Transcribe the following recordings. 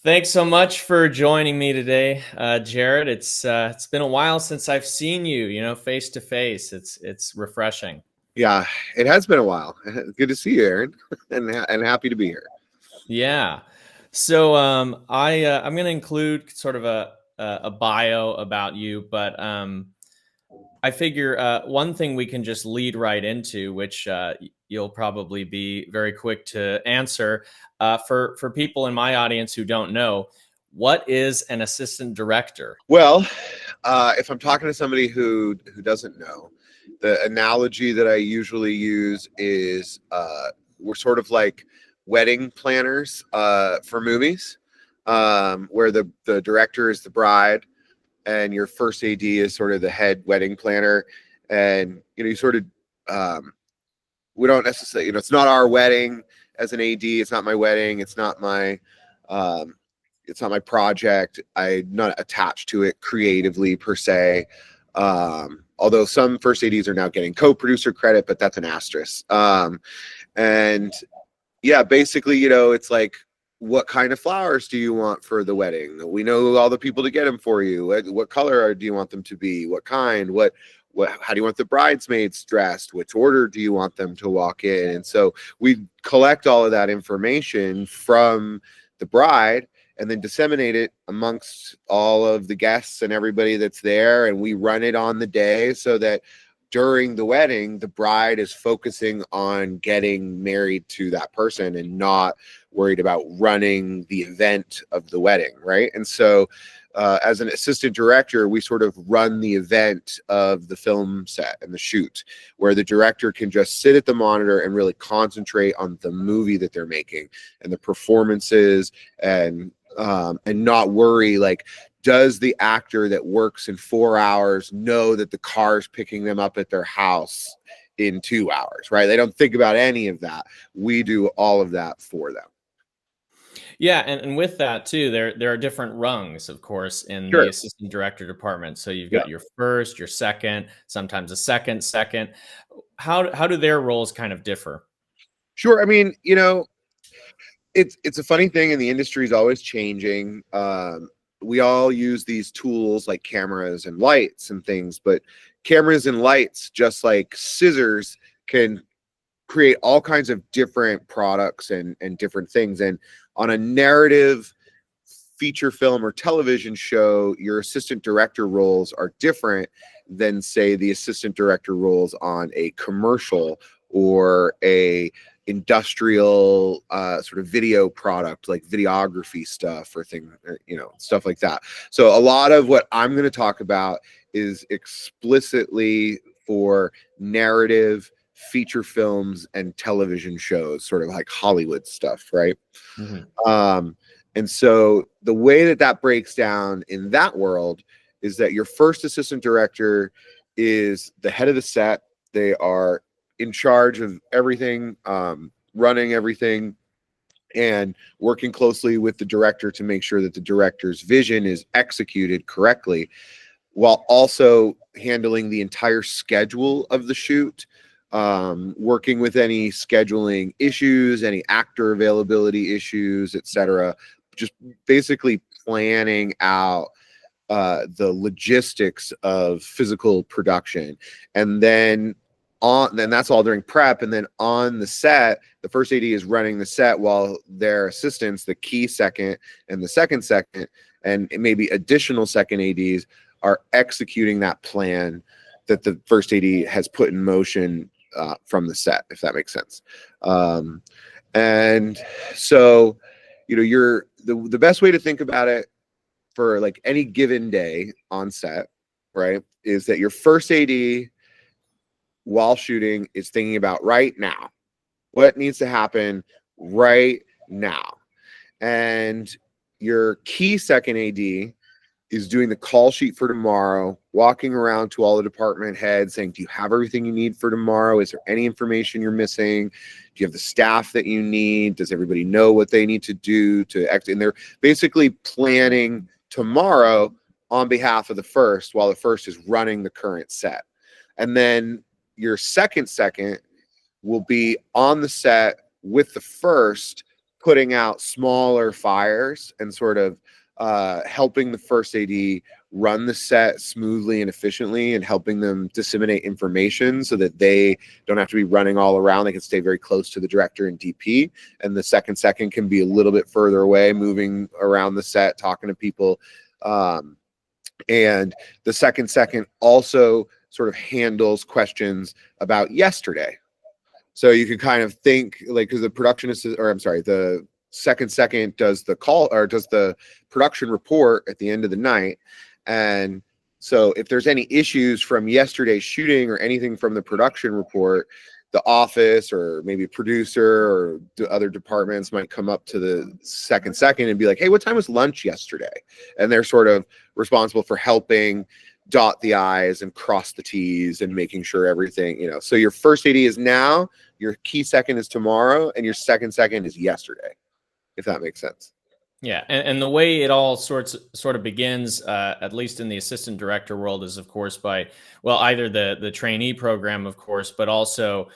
Thanks so much for joining me today, Jared. It's been a while since I've seen you, face to face. It's refreshing. Yeah, it has been a while. Good to see you, Aaron, and happy to be here. Yeah. So I'm going to include sort of a bio about you, but I figure one thing we can just lead right into, which you'll probably be very quick to answer, for people in my audience who don't know, what is an assistant director? Well, if I'm talking to somebody who doesn't know, the analogy that I usually use is we're sort of like wedding planners for movies, where the director is the bride, and your first AD is sort of the head wedding planner, and you sort of we don't necessarily, it's not our wedding as an AD. It's not my wedding. Um, it's not my project. I'm not attached to it creatively per se. Although some first ADs are now getting co-producer credit, but that's an asterisk. And yeah, basically, it's like, what kind of flowers do you want for the wedding? We know all the people to get them for you. What color do you want them to be? What kind? How do you want the bridesmaids dressed? Which order do you want them to walk in? And so we collect all of that information from the bride and then disseminate it amongst all of the guests and everybody that's there. And we run it on the day so that during the wedding, the bride is focusing on getting married to that person and not worried about running the event of the wedding, right? And so as an assistant director, we sort of run the event of the film set and the shoot, where the director can just sit at the monitor and really concentrate on the movie that they're making and the performances, and not worry, like, does the actor that works in 4 hours know that the car's picking them up at their house in 2 hours, right? They don't think about any of that. We do all of that for them. Yeah, and with that too, there are different rungs, of course, in the Sure. assistant director department. So you've Yeah. got your first, your second, sometimes a second. How do their roles kind of differ? Sure. I mean, it's a funny thing, and the industry is always changing. We all use these tools like cameras and lights and things, but cameras and lights, just like scissors, can create all kinds of different products and different things. And on a narrative feature film or television show, your assistant director roles are different than, say, the assistant director roles on a commercial or a industrial sort of video product, like videography stuff or stuff like that. So a lot of what I'm going to talk about is explicitly for narrative feature films and television shows, sort of like Hollywood stuff, right? Mm-hmm. And so the way that breaks down in that world is that your first assistant director is the head of the set. They are in charge of everything, running everything, and working closely with the director to make sure that the director's vision is executed correctly, while also handling the entire schedule of the shoot, working with any scheduling issues, any actor availability issues, etc. Just basically planning out the logistics of physical production. And then that's all during prep. And then on the set, the first AD is running the set while their assistants, the key second and the second, and maybe additional second ADs, are executing that plan that the first AD has put in motion from the set, if that makes sense. And so, you're the best way to think about it for like any given day on set, right, is that your first AD while shooting is thinking about right now, what needs to happen right now. And your key second AD is doing the call sheet for tomorrow, walking around to all the department heads saying, do you have everything you need for tomorrow? Is there any information you're missing? Do you have the staff that you need? Does everybody know what they need to do to act? And they're basically planning tomorrow on behalf of the first, while the first is running the current set. And then your second will be on the set with the first, putting out smaller fires and sort of helping the first AD run the set smoothly and efficiently, and helping them disseminate information so that they don't have to be running all around. They can stay very close to the director and DP, and the second can be a little bit further away, moving around the set, talking to people. And the second also sort of handles questions about yesterday. So you can kind of think, like, because the production assistant, or I'm sorry, the second does the call, or does the production report at the end of the night. And so if there's any issues from yesterday's shooting or anything from the production report, the office or maybe a producer or the other departments might come up to the second and be like, hey, what time was lunch yesterday? And they're sort of responsible for helping dot the I's and cross the T's and making sure everything, you know. So your first AD is now, your key second is tomorrow, and your second is yesterday, if that makes sense. Yeah, and the way it all sort of begins, at least in the assistant director world, is of course by, well, either the trainee program, of course, but also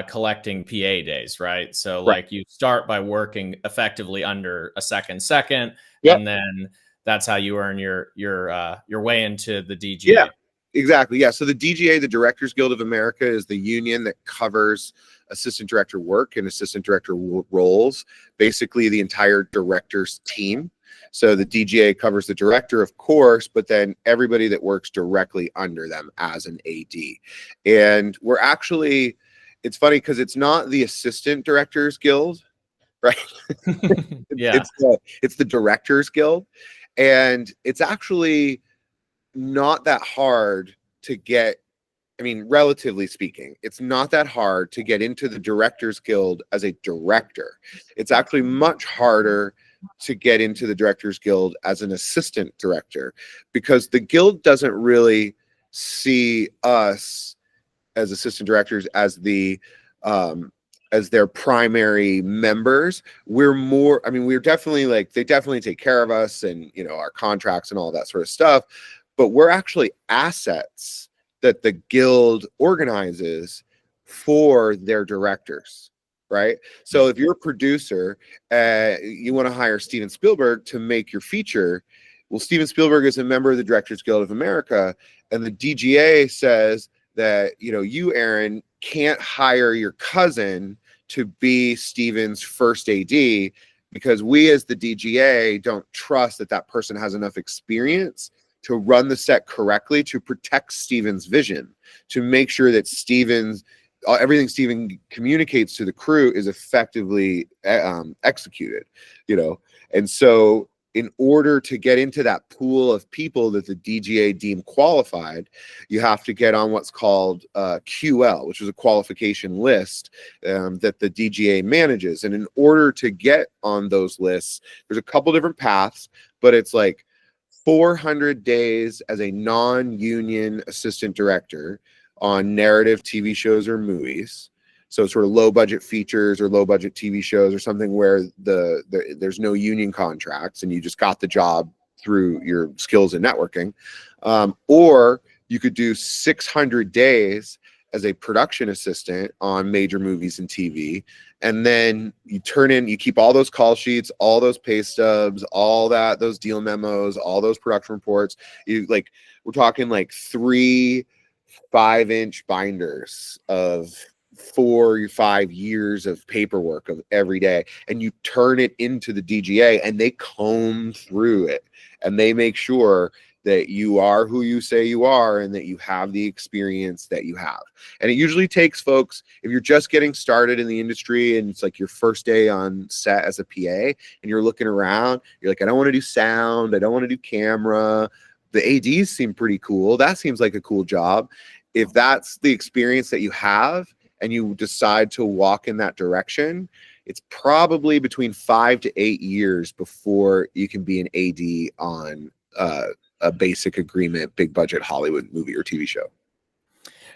collecting PA days, right? So like you start by working effectively under a second, Yep. and then that's how you earn your way into the DGA. Yeah, exactly. Yeah. So the DGA, the Directors Guild of America, is the union that covers assistant director work and assistant director roles, basically the entire director's team. So the DGA covers the director, of course, but then everybody that works directly under them as an AD. And we're actually, it's funny because it's not the Assistant Directors Guild, right? Yeah. It's the Directors Guild. And it's actually not that hard to get. I mean, relatively speaking, it's not that hard to get into the Directors Guild as a director. It's actually much harder to get into the Directors Guild as an assistant director, because the guild doesn't really see us as assistant directors as as their primary members. We're more, I mean, we're definitely like, they definitely take care of us and, you know, our contracts and all that sort of stuff, but we're actually assets that the guild organizes for their directors, right? So if you're a producer, you want to hire Steven Spielberg to make your feature, well, Steven Spielberg is a member of the Directors Guild of America, and the DGA says that, you know, you, Aaron, can't hire your cousin to be Steven's first AD, because we as the DGA don't trust that that person has enough experience to run the set correctly, to protect Steven's vision, to make sure that everything Steven communicates to the crew is effectively executed, you know. And so in order to get into that pool of people that the DGA deem qualified, you have to get on what's called QL, which is a qualification list that the DGA manages. And in order to get on those lists, there's a couple different paths, but it's like 400 days as a non-union assistant director on narrative TV shows or movies. So sort of low budget features or low budget TV shows or something where there's no union contracts and you just got the job through your skills and networking. Or you could do 600 days as a production assistant on major movies and TV. And then you keep all those call sheets, all those pay stubs, all that, those deal memos, all those production reports. We're talking like 3 5-inch binders of 4 or 5 years of paperwork of every day, and you turn it into the DGA, and they comb through it and they make sure that you are who you say you are and that you have the experience that you have. And it usually takes folks, if you're just getting started in the industry and it's like your first day on set as a PA and you're looking around, you're like, I don't want to do sound, I don't want to do camera. The ADs seem pretty cool. That seems like a cool job. If that's the experience that you have and you decide to walk in that direction, it's probably between 5 to 8 years before you can be an AD on a basic agreement, big budget Hollywood movie or TV show.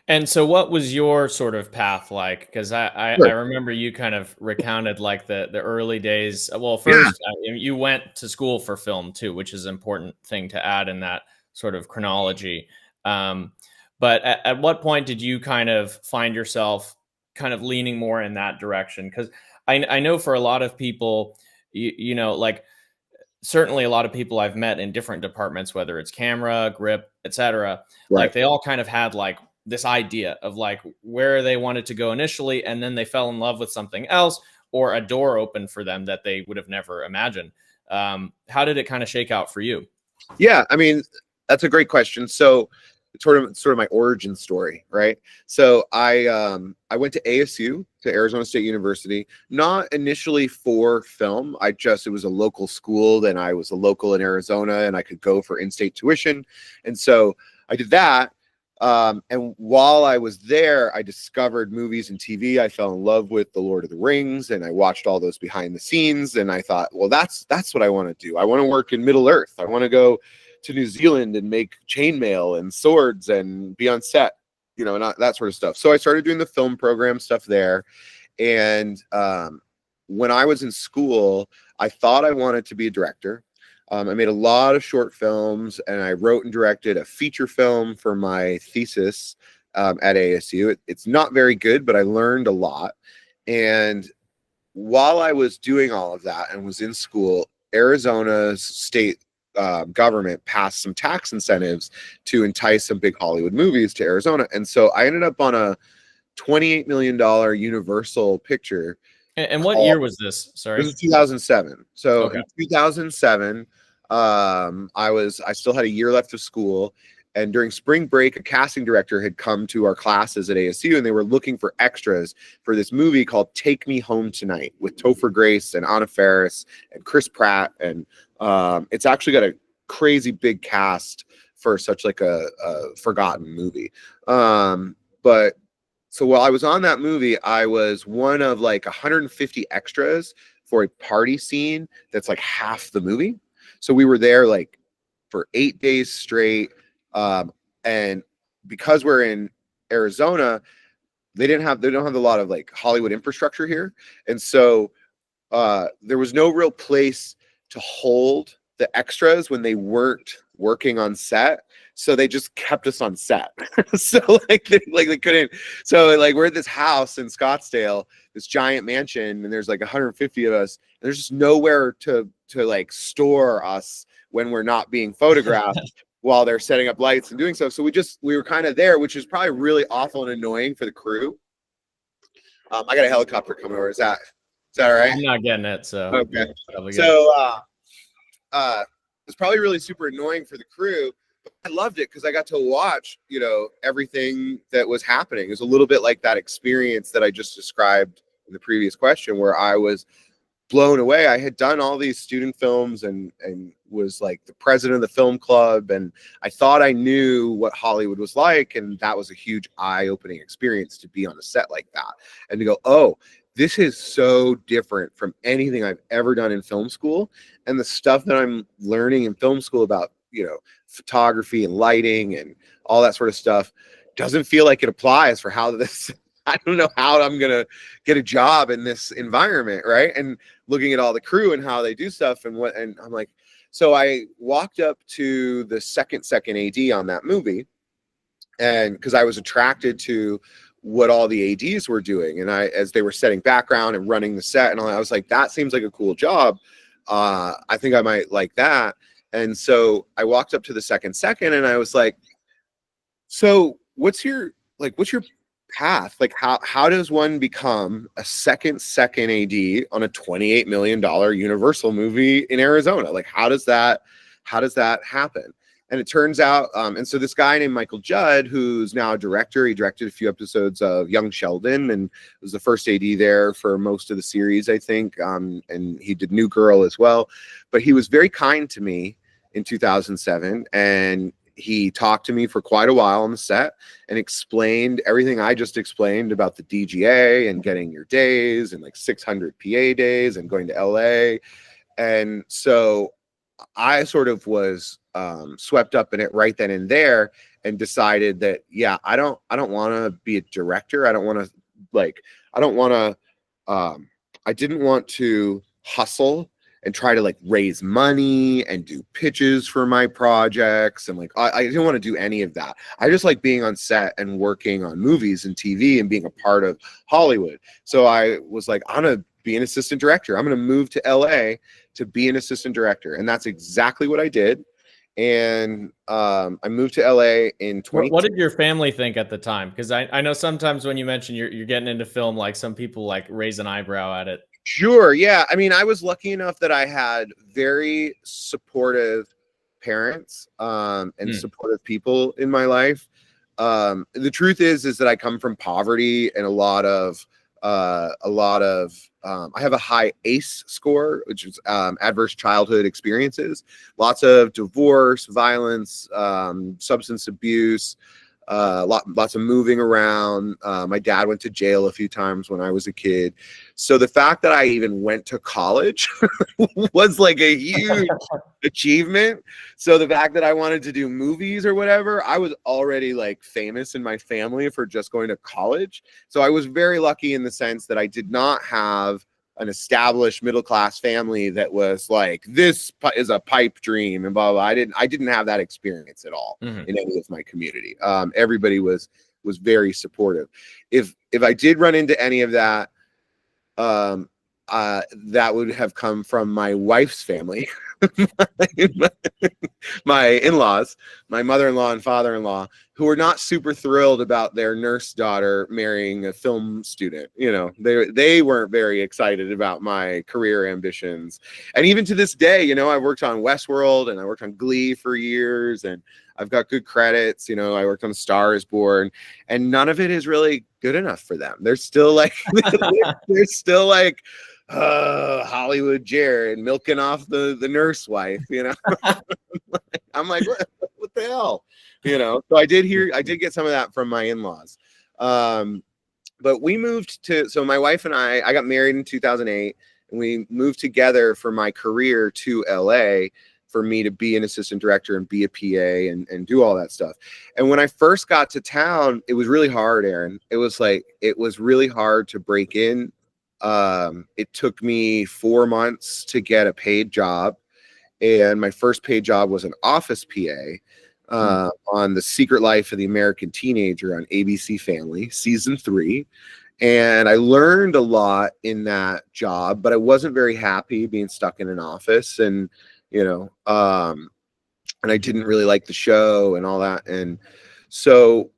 And so what was your sort of path like? Because I remember you kind of recounted like the early days. Well, first, you went to school for film too, which is an important thing to add in that sort of chronology. But at what point did you kind of find yourself kind of leaning more in that direction? Because I know for a lot of people, you know, like certainly a lot of people I've met in different departments, whether it's camera, grip, etc., Right. like they all kind of had like this idea of like where they wanted to go initially, and then they fell in love with something else, or a door opened for them that they would have never imagined. How did it kind of shake out for you? Yeah, I mean, that's a great question. So it's sort of my origin story, right? So I went to ASU, to Arizona State University, not initially for film. It was a local school, then I was a local in Arizona and I could go for in-state tuition. And so I did that. And while I was there, I discovered movies and TV. I fell in love with The Lord of the Rings, and I watched all those behind the scenes. And I thought, well, that's what I want to do. I want to work in Middle Earth. I want to go to New Zealand and make chainmail and swords and be on set, you know, and that sort of stuff. So I started doing the film program stuff there. And when I was in school, I thought I wanted to be a director. I made a lot of short films, and I wrote and directed a feature film for my thesis at ASU. It's not very good, but I learned a lot. And while I was doing all of that and was in school, Arizona's state government passed some tax incentives to entice some big Hollywood movies to Arizona. And so I ended up on a $28 million Universal picture. And what year was this? Sorry. This is 2007. So Okay. in 2007, I still had a year left of school, and during spring break, a casting director had come to our classes at ASU, and they were looking for extras for this movie called Take Me Home Tonight with Topher Grace and Anna Faris and Chris Pratt, and it's actually got a crazy big cast for such like a forgotten movie. But so while I was on that movie, I was one of like 150 extras for a party scene that's like half the movie. So we were there like for 8 days straight. And because we're in Arizona, they don't have a lot of like Hollywood infrastructure here. And so there was no real place to hold the extras when they weren't working on set. So they just kept us on set. So they couldn't. So like we're at this house in Scottsdale, this giant mansion, and there's like 150 of us. And there's just nowhere to like store us when we're not being photographed while they're setting up lights and doing stuff. So we were kind of there, which is probably really awful and annoying for the crew. I got a helicopter coming over. Is that all right? I'm not getting it. So okay. Probably good. So it's probably really super annoying for the crew. I loved it because I got to watch, you know, everything that was happening. It was a little bit like that experience that I just described in the previous question, where I was blown away. I had done all these student films and was like the president of the film club, and I thought I knew what Hollywood was like, and that was a huge eye-opening experience to be on a set like that and to go, oh, this is so different from anything I've ever done in film school. And the stuff that I'm learning in film school about, you know, photography and lighting and all that sort of stuff doesn't feel like it applies for how this, I don't know how I'm going to get a job in this environment. Right. And looking at all the crew and how they do stuff and I'm like, so I walked up to the second AD on that movie, and because I was attracted to what all the ADs were doing, and as they were setting background and running the set and all that, I was like, that seems like a cool job. I think I might like that. And so I walked up to the second and I was like, so what's your path? Like how does one become a second AD on a $28 million Universal movie in Arizona? Like how does that happen? And it turns out, and so this guy named Michael Judd, who's now a director, he directed a few episodes of Young Sheldon and was the first AD there for most of the series, I think. And he did New Girl as well. But he was very kind to me in 2007. And he talked to me for quite a while on the set and explained everything I just explained about the DGA and getting your days and like 600 PA days and going to LA. And so I sort of was swept up in it right then and there and decided that, yeah, I don't want to be a director. I didn't want to hustle and try to like raise money and do pitches for my projects. And like, I didn't want to do any of that. I just like being on set and working on movies and TV and being a part of Hollywood. So I was like, I'm going to be an assistant director. I'm going to move to LA to be an assistant director. And that's exactly what I did. And I moved to LA in 20. What did your family think at the time? Because I know sometimes when you mention you're getting into film, like some people like raise an eyebrow at it. Sure. Yeah. I mean, I was lucky enough that I had very supportive parents and supportive people in my life. The truth is that I come from poverty and a lot of I have a high ACE score, which is adverse childhood experiences, lots of divorce, violence, substance abuse, lots of moving around. My dad went to jail a few times when I was a kid. So the fact that I even went to college was like a huge achievement. So the fact that I wanted to do movies or whatever, I was already like famous in my family for just going to college. So I was very lucky in the sense that I did not have an established middle-class family that was like, this is a pipe dream and blah, blah. I didn't have that experience at all in any of my community. Everybody was very supportive. If I did run into any of that, that would have come from my wife's family, my in-laws, my mother-in-law and father-in-law, who were not super thrilled about their nurse daughter marrying a film student. You know, they weren't very excited about my career ambitions. And even to this day, you know, I worked on Westworld and I worked on Glee for years, and I've got good credits. You know, I worked on Star is Born, and none of it is really good enough for them. They're still like, Hollywood Jared milking off the nurse wife, you know. I'm like, what the hell, you know. So I did get some of that from my in-laws, but we moved to, so my wife and I got married in 2008, and we moved together for my career to LA for me to be an assistant director and be a PA and do all that stuff. And when I first got to town, it was really hard, Aaron. It was really hard to break in. It took me 4 months to get a paid job, and my first paid job was an office PA on The Secret Life of the American Teenager on ABC Family season 3. And I learned a lot in that job, but I wasn't very happy being stuck in an office, and you know, and I didn't really like the show and all that. And so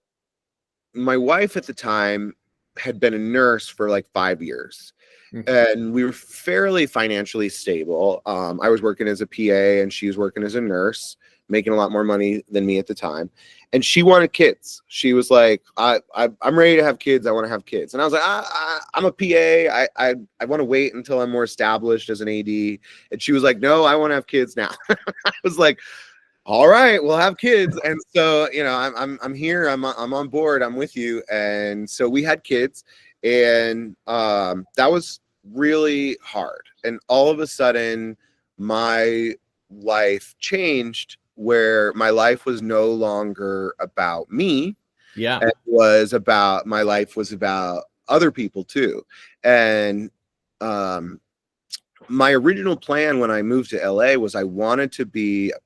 my wife at the time had been a nurse for like 5 years, and we were fairly financially stable. I was working as a PA and she was working as a nurse, making a lot more money than me at the time. And she wanted kids. She was like, I'm ready to have kids. I want to have kids. And I was like, I'm a PA. I want to wait until I'm more established as an AD. And she was like, no, I want to have kids now. I was like, all right, we'll have kids. And so, you know, I'm here. I'm on board. I'm with you. And so we had kids, and that was really hard. And all of a sudden, my life changed, where my life was no longer about me. Yeah. My life was about other people too. And my original plan when I moved to LA was I wanted to be a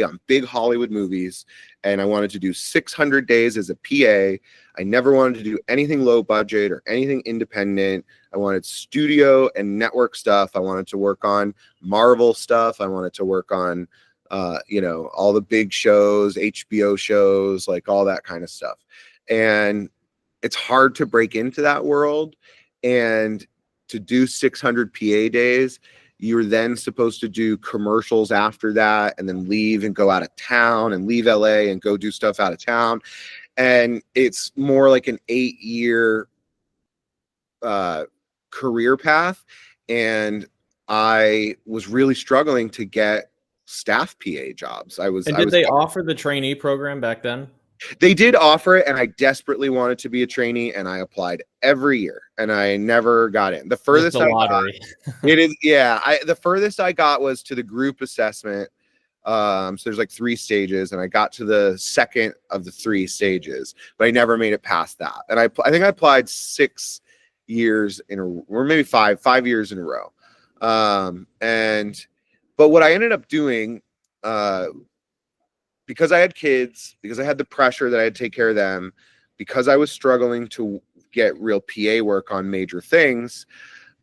PA on big Hollywood movies, and I wanted to do 600 days as a PA. I never wanted to do anything low budget or anything independent. I wanted studio and network stuff. I wanted to work on Marvel stuff. I wanted to work on you know, all the big shows, HBO shows, like all that kind of stuff. And it's hard to break into that world. And to do 600 PA days, you're then supposed to do commercials after that, and then leave and go out of town, and leave LA and go do stuff out of town. And it's more like an 8-year career path. And I was really struggling to get staff PA jobs. Did they offer the trainee program back then? They did offer it, and I desperately wanted to be a trainee, and I applied every year, and I never got in. The furthest I got, it is, yeah. The furthest I got was to the group assessment. So there's like 3 stages, and I got to the second of the 3 stages, but I never made it past that. And I think I applied 6 years in a, or maybe 5 years in a row. But what I ended up doing, because I had kids, because I had the pressure that I had to take care of them, because I was struggling to get real PA work on major things,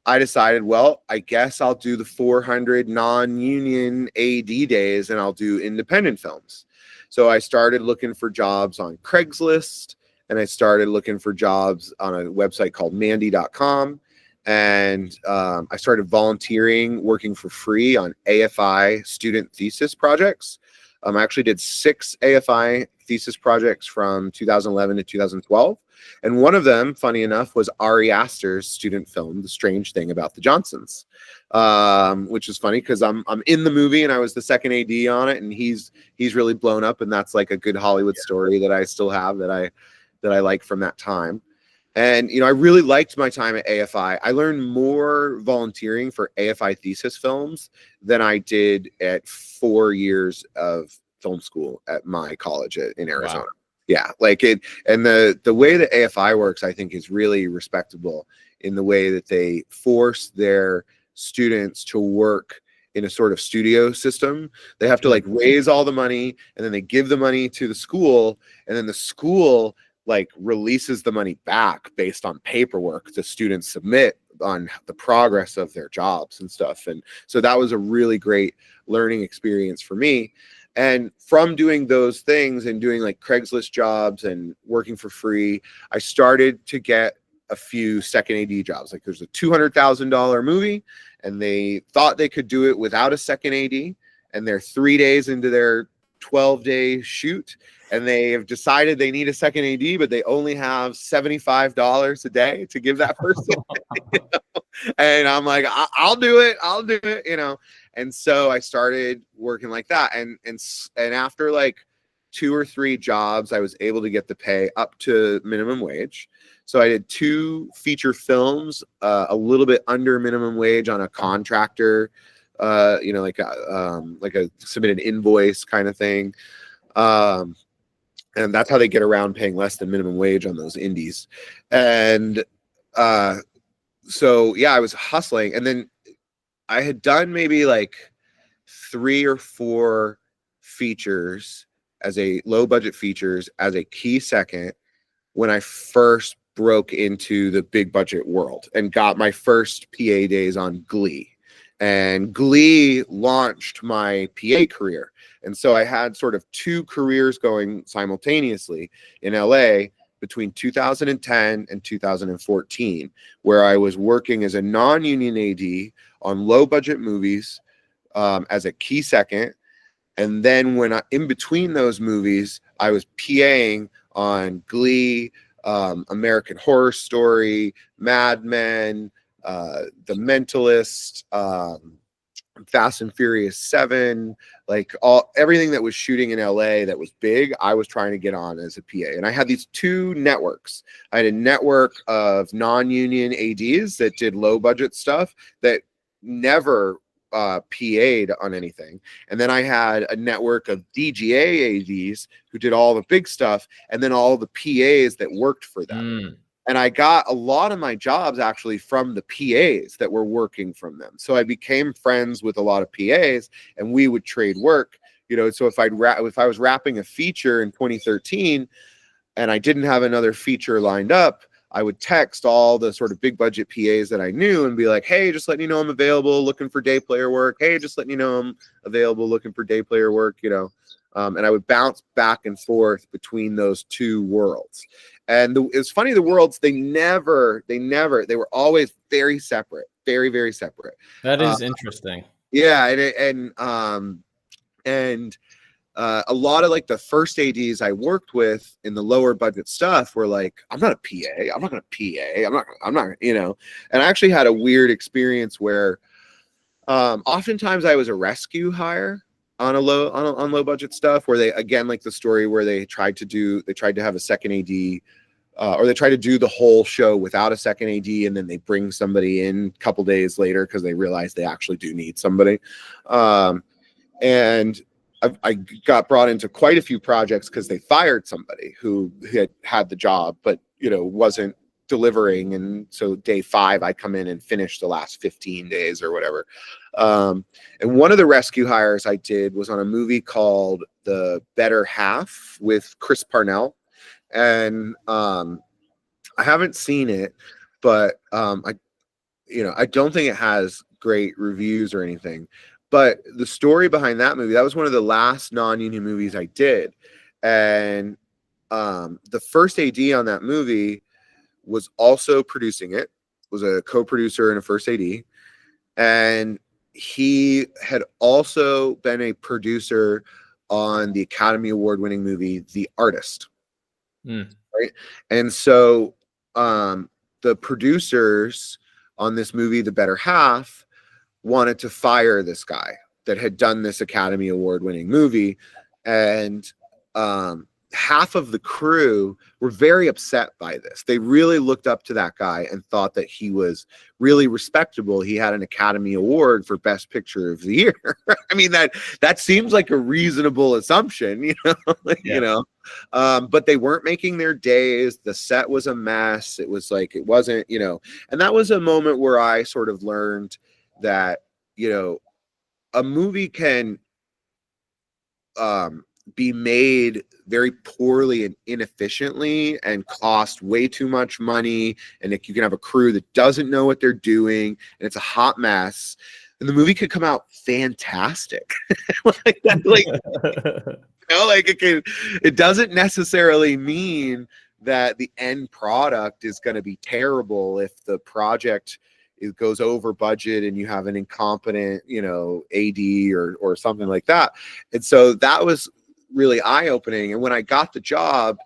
I decided, well, I guess I'll do the 400 non-union AD days and I'll do independent films. So I started looking for jobs on Craigslist, and I started looking for jobs on a website called Mandy.com. And I started volunteering, working for free on AFI student thesis projects. I actually did 6 AFI thesis projects from 2011 to 2012. And one of them, funny enough, was Ari Aster's student film, The Strange Thing About the Johnsons, which is funny because I'm in the movie and I was the second AD on it, and he's really blown up, and that's like a good Hollywood story that I still have that I like from that time. And I really liked my time at AFI. I learned more volunteering for AFI thesis films than I did at 4 years of film school at my college in Arizona. Wow. Yeah, like it, and the way that AFI works, I think, is really respectable in the way that they force their students to work in a sort of studio system. They have to like raise all the money, and then they give the money to the school, and then the school like releases the money back based on paperwork the students submit on the progress of their jobs and stuff. And so that was a really great learning experience for me. And from doing those things and doing like Craigslist jobs and working for free, I started to get a few second AD jobs. Like there's a $200,000 movie, and they thought they could do it without a second AD, and they're 3 days into their 12-day shoot, and they have decided they need a second AD, but they only have $75 a day to give that person. And I'm like, I'll do it, And so I started working like that, and after like 2 or 3 jobs, I was able to get the pay up to minimum wage. So I did 2 feature films, a little bit under minimum wage on a contractor, like a submitted invoice kind of thing. And that's how they get around paying less than minimum wage on those indies. And so, yeah, I was hustling. And then I had done maybe like 3 or 4 features as a low budget features as a key second when I first broke into the big budget world and got my first PA days on Glee. And Glee launched my PA career. And so I had sort of 2 careers going simultaneously in LA between 2010 and 2014, where I was working as a non-union AD on low budget movies as a key second. And then in between those movies, I was PAing on Glee, American Horror Story, Mad Men, The Mentalist, Fast and Furious 7, like everything that was shooting in LA that was big, I was trying to get on as a PA. And I had these 2 networks. I had a network of non-union ADs that did low budget stuff that never PA'd on anything. And then I had a network of DGA ADs who did all the big stuff, and then all the PAs that worked for them. And I got a lot of my jobs actually from the PAs that were working from them. So I became friends with a lot of PAs, and we would trade work. So if I was wrapping a feature in 2013 and I didn't have another feature lined up, I would text all the sort of big budget PAs that I knew and be like, hey, just letting you know I'm available, looking for day player work. Hey, just letting you know I'm available, looking for day player work, and I would bounce back and forth between those 2 worlds. And it's funny, the worlds, they were always very separate, very, very separate. That is interesting. Yeah. And a lot of like the first ADs I worked with in the lower budget stuff were like, I'm not a PA. I'm not going to PA. I'm not, and I actually had a weird experience where oftentimes I was a rescue hire on low budget stuff, where they, again, like the story where they tried to have a second AD, or they try to do the whole show without a second AD, and then they bring somebody in a couple days later because they realize they actually do need somebody. And I got brought into quite a few projects because they fired somebody who had the job, but wasn't delivering. And so day 5, I come in and finish the last 15 days or whatever. And one of the rescue hires I did was on a movie called The Better Half with Chris Parnell. And I haven't seen it, but I don't think it has great reviews or anything, but the story behind that movie, that was one of the last non-union movies I did. And the first AD on that movie was also producing it, was a co-producer and a first AD. And he had also been a producer on the Academy Award winning movie, The Artist. Right. And so the producers on this movie, The Better Half, wanted to fire this guy that had done this Academy Award winning movie. And half of the crew were very upset by this. They really looked up to that guy and thought that he was really respectable. He had an Academy Award for Best Picture of the Year. I mean, that seems like a reasonable assumption, but they weren't making their days. The set was a mess. It was like, it wasn't, and that was a moment where I sort of learned that, a movie can be made very poorly and inefficiently and cost way too much money, and you can have a crew that doesn't know what they're doing and it's a hot mess, and the movie could come out fantastic. It doesn't necessarily mean that the end product is going to be terrible if the project it goes over budget and you have an incompetent, AD or something like that. And so that was really eye-opening. And when I got the job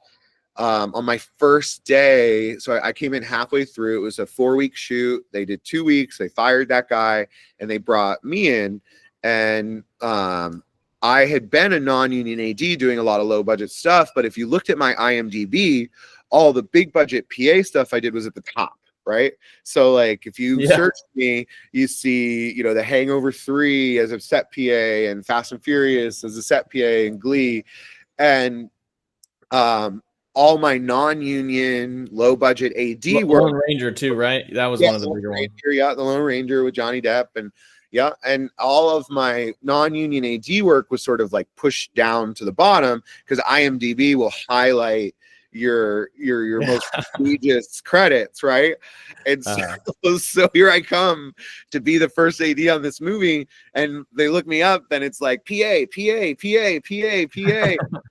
on my first day, so I came in halfway through. It was a 4-week shoot. They did 2 weeks. They fired that guy and they brought me in. And I had been a non-union AD doing a lot of low-budget stuff. But if you looked at my IMDb, all the big budget PA stuff I did was at the top. Right. So like if you search me, you see, The Hangover 3 as a set PA and Fast and Furious as a set PA and Glee. And all my non-union low budget AD work. Lone Ranger too, right? That was one of the bigger ones. Yeah, The Lone Ranger with Johnny Depp. And all of my non-union AD work was sort of like pushed down to the bottom because IMDb will highlight your most prestigious credits, right? And so here I come to be the first AD on this movie, and they look me up, and it's like PA,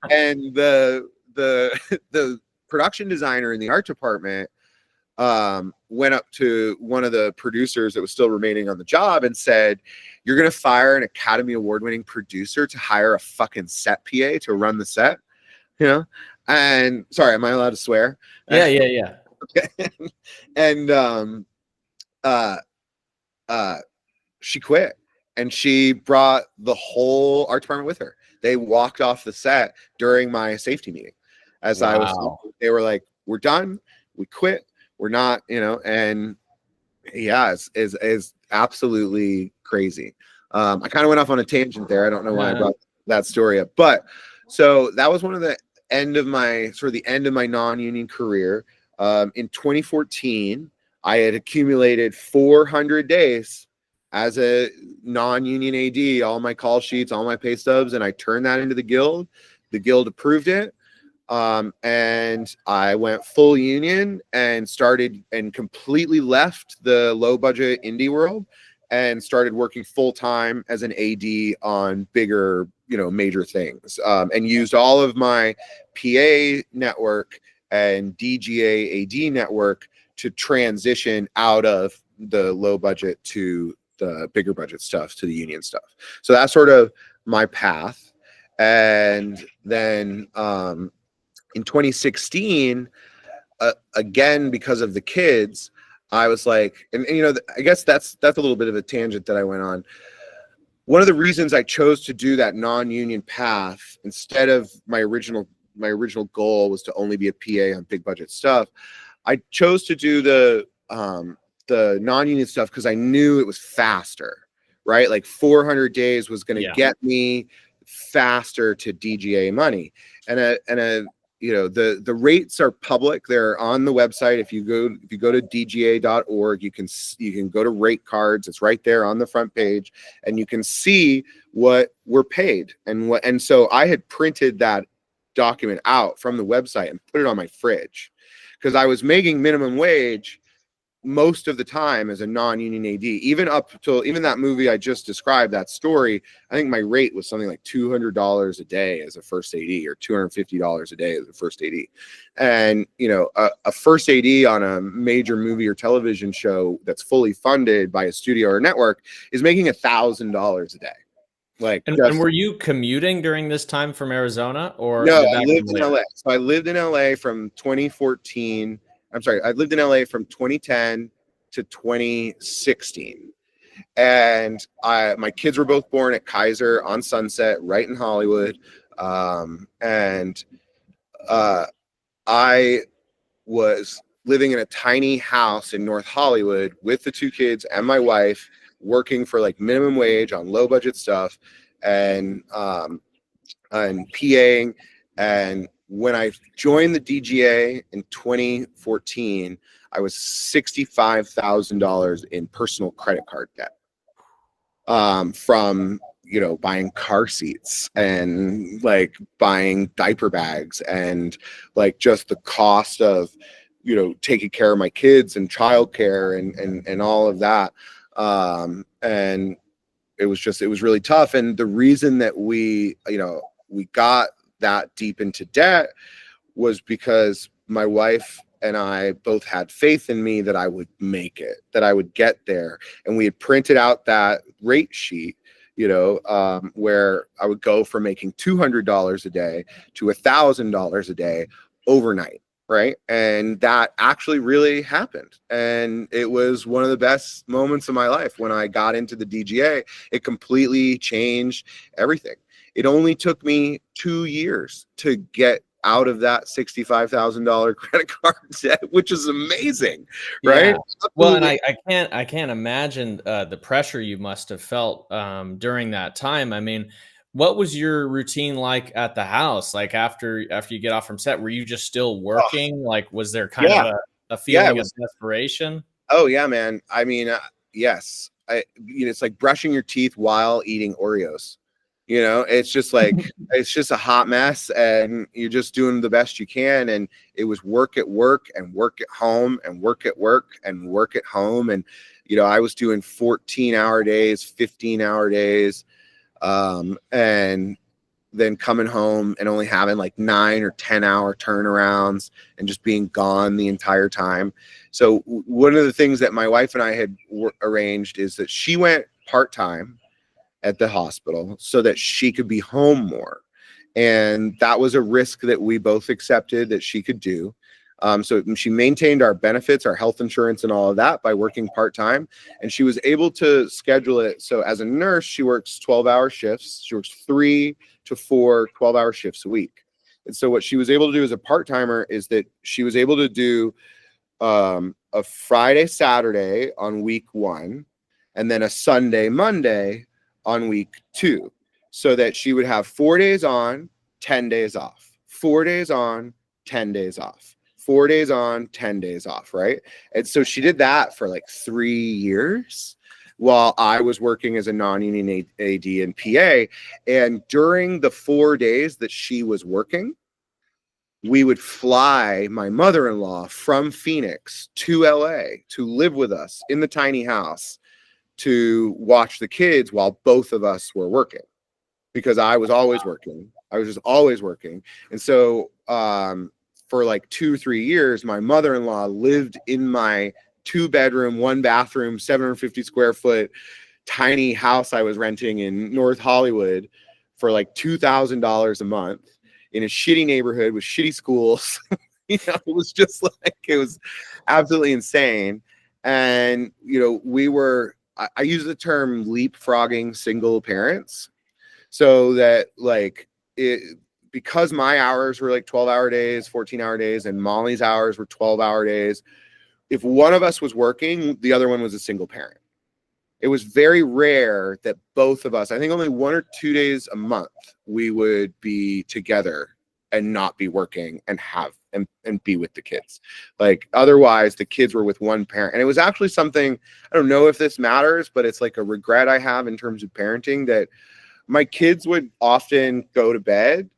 and the production designer in the art department went up to one of the producers that was still remaining on the job and said, "You're gonna fire an Academy Award winning producer to hire a fucking set PA to run the set?" And sorry, am I allowed to swear? Yeah. Okay. And she quit, and she brought the whole art department with her. They walked off the set during my safety meeting. They were like, "We're done. We quit. We're not, and yeah, it's absolutely crazy. I kind of went off on a tangent there. I don't know why I brought that story up, but so that was one of the end of my non-union career. In 2014, I had accumulated 400 days as a non-union AD, all my call sheets, all my pay stubs, and I turned that into the guild. The guild approved it. And I went full union and started and completely left the low budget indie world and started working full time as an AD on bigger, major things, and used all of my PA network and DGA AD network to transition out of the low budget to the bigger budget stuff, to the union stuff. So that's sort of my path. And then, in 2016, again, because of the kids, I was like, and I guess that's a little bit of a tangent that I went on. One of the reasons I chose to do that non-union path instead of my original goal was to only be a PA on big budget stuff. I chose to do the non-union stuff because I knew it was faster, right? Like 400 days was going to get me faster to DGA money, and the rates are public. They're on the website. If you go to dga.org, you can go to rate cards. It's right there on the front page, and you can see what we're paid and so I had printed that document out from the website and put it on my fridge because I was making minimum wage most of the time as a non-union AD, even up till even that movie I just described, that story, I think my rate was something like $200 a day as a first AD, or $250 a day as a first AD. And, you know, a first AD on a major movie or television show that's fully funded by a studio or network is making $1,000 a day. Like, And were you commuting during this time from Arizona, or no, did I that lived come in later? LA. So I lived in LA from 2014. I'm sorry, I lived in LA from 2010 to 2016. And my kids were both born at Kaiser on Sunset, right in Hollywood. And I was living in a tiny house in North Hollywood with the two kids and my wife, working for like minimum wage on low budget stuff, and PAing. And when I joined the DGA in 2014, I was $65,000 in personal credit card debt, from, you know, buying car seats and like buying diaper bags and like just the cost of, you know, taking care of my kids and childcare and all of that. And it was really tough. And the reason that we got that deep into debt was because my wife and I both had faith in me that I would make it, that I would get there. And we had printed out that rate sheet, you know, where I would go from making $200 a day to $1,000 a day overnight. Right. And that actually really happened. And it was one of the best moments of my life when I got into the DGA. It completely changed everything. It only took me 2 years to get out of that $65,000 credit card debt, which is amazing. Right. Yeah. Well, and Absolutely. I can't imagine the pressure you must have felt during that time. I mean, what was your routine like at the house? Like after you get off from set, were you just still Oh, working? Like, was there kind of yeah. a Yeah. It feeling of was. desperation? Oh, yeah, man. I mean, yes. It's like brushing your teeth while eating Oreos. You know, it's just like, it's just a hot mess, and you're just doing the best you can. And it was work at work and work at home and work at work and work at home. And, you know, I was doing 14-hour days, 15-hour days, and then coming home and only having like 9 or 10-hour turnarounds and just being gone the entire time. So one of the things that my wife and I had arranged is that she went part-time at the hospital so that she could be home more. And that was a risk that we both accepted that she could do. So she maintained our benefits, our health insurance, and all of that by working part-time. And she was able to schedule it. So as a nurse, she works 12-hour shifts. She works 3 to 4 12-hour shifts a week. And so what she was able to do as a part-timer is that she was able to do a Friday, Saturday on week 1, and then a Sunday, Monday on week 2, so that she would have 4 days on, 10 days off, 4 days on, 10 days off, 4 days on, 10 days off. Right. And so she did that for like 3 years while I was working as a non-union AD and PA. And during the 4 days that she was working, we would fly my mother-in-law from Phoenix to LA to live with us in the tiny house to watch the kids while both of us were working, because I was always working. I was just always working. And so for like 2-3 years, my mother-in-law lived in my 2-bedroom, 1-bathroom, 750 square foot tiny house I was renting in North Hollywood for like $2,000 a month in a shitty neighborhood with shitty schools. You know, it was just like, it was absolutely insane. And, you know, I use the term leapfrogging single parents, so that like because my hours were like 12-hour days, 14-hour days, and Molly's hours were 12-hour days. If one of us was working, the other one was a single parent. It was very rare that both of us, I think only 1 or 2 days a month, we would be together and not be working and be with the kids. Like otherwise the kids were with one parent. And it was actually something, I don't know if this matters, but it's like a regret I have in terms of parenting, that my kids would often go to bed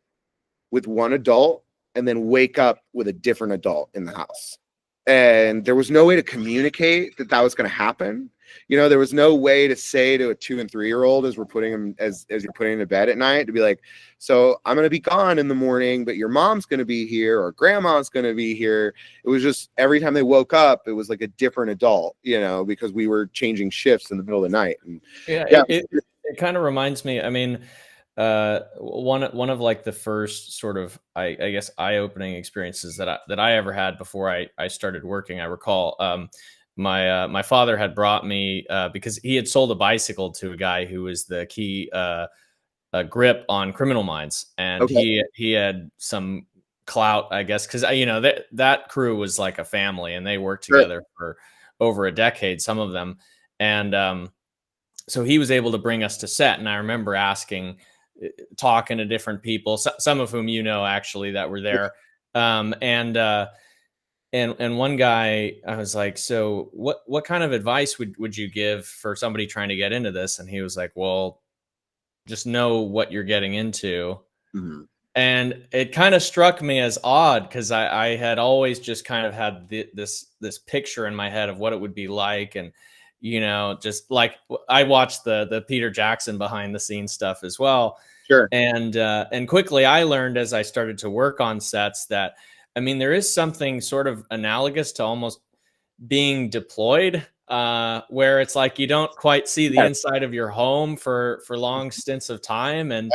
with one adult and then wake up with a different adult in the house. and there was no way to communicate that was going to happen. You know, there was no way to say to a 2 and 3 year old as we're putting them as you're putting him to bed at night to be like, so I'm going to be gone in the morning, but your mom's going to be here or grandma's going to be here. It was just every time they woke up, it was like a different adult, you know, because we were changing shifts in the middle of the night. And Yeah, yeah, it kind of reminds me. I mean, one of like the first sort of I guess eye-opening experiences that I ever had before I started working. I recall my father had brought me because he had sold a bicycle to a guy who was the key grip on Criminal Minds, and okay, he had some clout, I guess, because you know that crew was like a family, and they worked sure, together for over a decade, some of them, and so he was able to bring us to set. And I remember asking, talking to different people, some of whom you know actually that were there, and one guy, I was like, so what kind of advice would you give for somebody trying to get into this? And he was like, well, just know what you're getting into. mhm, And it kind of struck me as odd because I had always just kind of had this picture in my head of what it would be like, and you know, just like I watched the Peter Jackson behind the scenes stuff as well, sure, and quickly I learned as I started to work on sets that I mean there is something sort of analogous to almost being deployed, where it's like you don't quite see the yeah, inside of your home for long stints of time, yeah,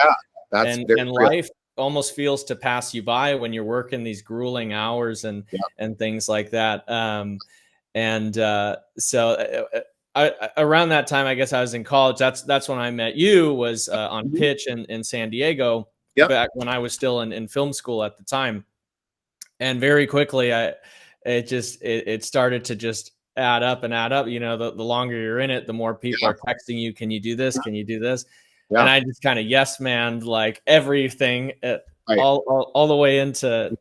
that's very and real. life almost feels to pass you by when you're working these grueling hours Yeah, and things like that. And so around that time, I guess I was in college. That's when I met you. Was on mhm, pitch in San Diego yep, back when I was still in film school at the time, and very quickly it started to just add up. You know, the longer you're in it, the more people yeah, are texting you, can you do this, can you do this? And yeah, I just kind of yes man like everything, right. all the way into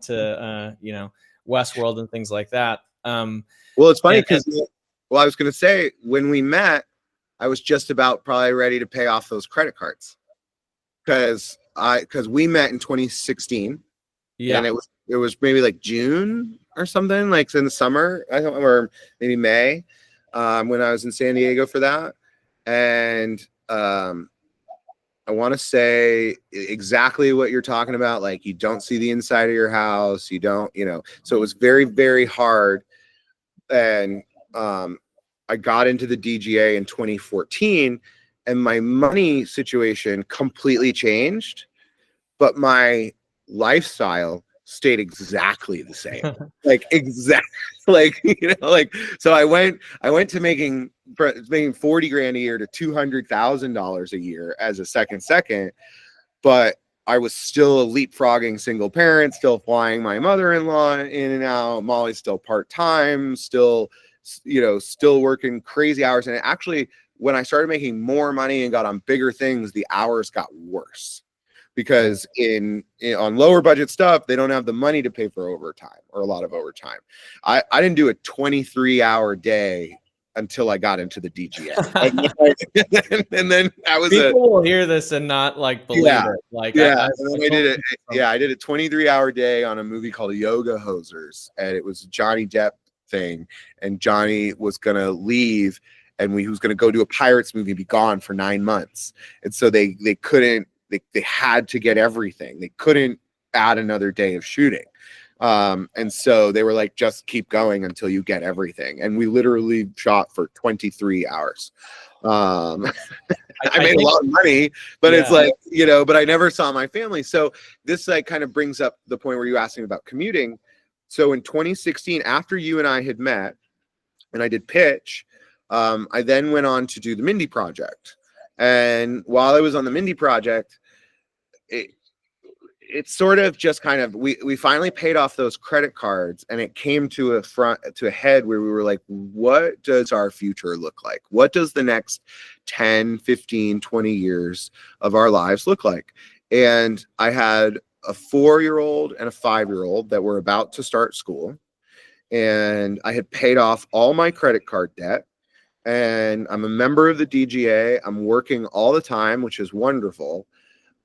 you know, Westworld and things like that. Well, it's funny And because, well, I was going to say when we met, I was just about probably ready to pay off those credit cards because we met in 2016, and yeah. it was maybe like June or something, like in the summer, I don't, or maybe May, when I was in San Diego for that, and I want to say exactly what you're talking about. Like you don't see the inside of your house, you don't, you know, so it was very, very hard. And I got into the DGA in 2014, and my money situation completely changed, but my lifestyle stayed exactly the same. Like exactly, like you know, like so I went to making 40 grand a year to $200,000 a year as a second, but I was still leapfrogging single parent, still flying my mother-in-law in and out. Molly's still part-time, still, you know, still working crazy hours. And actually, when I started making more money and got on bigger things, the hours got worse because on lower budget stuff, they don't have the money to pay for overtime or a lot of overtime. I didn't do a 23-hour day until I got into the DGA. And then I was People will hear this and not like believe yeah, it. Like yeah. And I then I did told it. Yeah, I did a 23-hour day on a movie called Yoga Hosers, and it was a Johnny Depp thing. And Johnny was gonna leave, and he was gonna go do a Pirates movie and be gone for 9 months. And so they couldn't. They had to get everything. They couldn't add another day of shooting. And so they were like, just keep going until you get everything. And we literally shot for 23 hours. I I made a think lot of money, but it's yeah. like, you know, but I never saw my family. So this like kind of brings up the point where you asked me about commuting. So in 2016, after you and I had met and I did pitch, I then went on to do the Mindy project. And while I was on the Mindy project, it, it's sort of just kind of we finally paid off those credit cards, and it came to a head where we were like, what does our future look like? What does the next 10, 15, 20 years of our lives look like? And I had a 4-year-old and a 5-year-old that were about to start school, and I had paid off all my credit card debt, and I'm a member of the DGA. I'm working all the time, which is wonderful,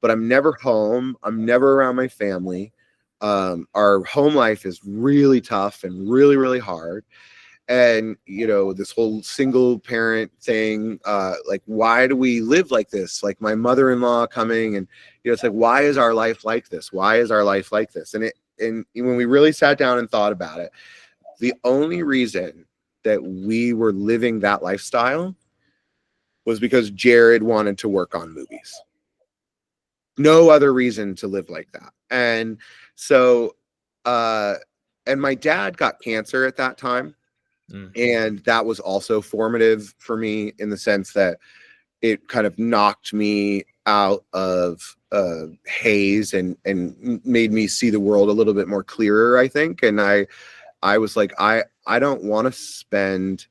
but I'm never home. I'm never around my family. our home life is really tough and really, really hard. And, you know, this whole single parent thing, like, why do we live like this? Like my mother-in-law coming and, you know, it's like, why is our life like this? Why is our life like this? And when we really sat down and thought about it, the only reason that we were living that lifestyle was because Jared wanted to work on movies. No other reason to live like that. And so, and my dad got cancer at that time. And that was also formative for me in the sense that it kind of knocked me out of haze and made me see the world a little bit more clearer, I think. And I was like, I don't want to spend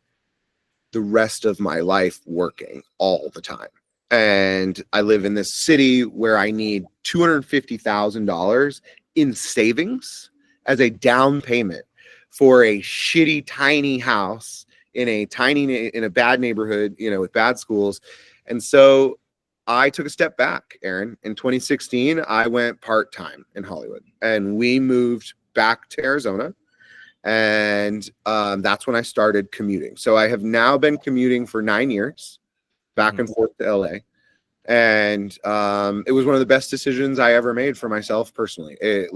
the rest of my life working all the time. And I live in this city where I need $250,000 in savings as a down payment for a shitty, tiny house in a bad neighborhood, you know, with bad schools. And so I took a step back, Aaron. In 2016, I went part-time in Hollywood and we moved back to Arizona. And that's when I started commuting. So I have now been commuting for 9 years, back and forth to LA. And it was one of the best decisions I ever made for myself personally. You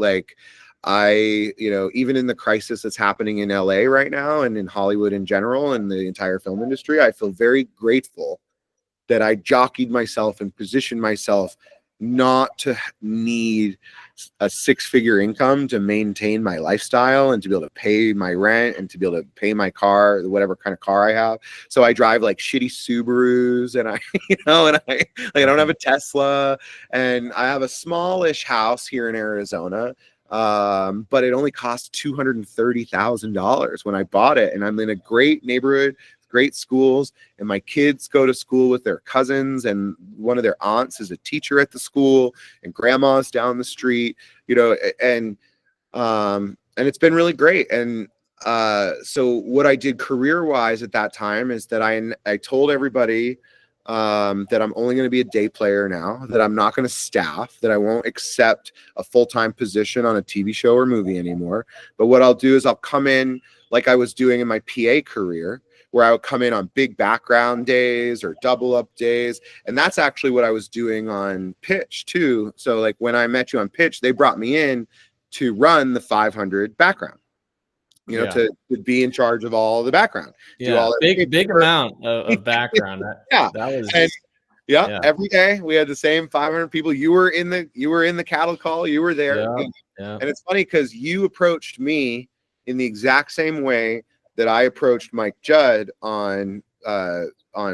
know, even in the crisis that's happening in LA right now and in Hollywood in general and the entire film industry, I feel very grateful that I jockeyed myself and positioned myself not to need a six-figure income to maintain my lifestyle and to be able to pay my rent and to be able to pay my car, whatever kind of car I have. So I drive like shitty Subarus and I, you know, and I don't have a Tesla and I have a smallish house here in Arizona. But it only cost $230,000 when I bought it. And I'm in a great neighborhood, great schools, and my kids go to school with their cousins, and one of their aunts is a teacher at the school, and grandma's down the street, you know, and it's been really great. And so what I did career-wise at that time is that I told everybody that I'm only going to be a day player now, that I'm not going to staff, that I won't accept a full-time position on a TV show or movie anymore. But what I'll do is I'll come in like I was doing in my PA career, where I would come in on big background days or double up days. And that's actually what I was doing on Pitch too. So like when I met you on Pitch, they brought me in to run the 500 background, you know, to be in charge of all the background. Yeah, do all big amount of background. Yeah. That was yeah, every day we had the same 500 people. You were in the cattle call, you were there. Yeah. And it's funny because you approached me in the exact same way that I approached Mike Judd on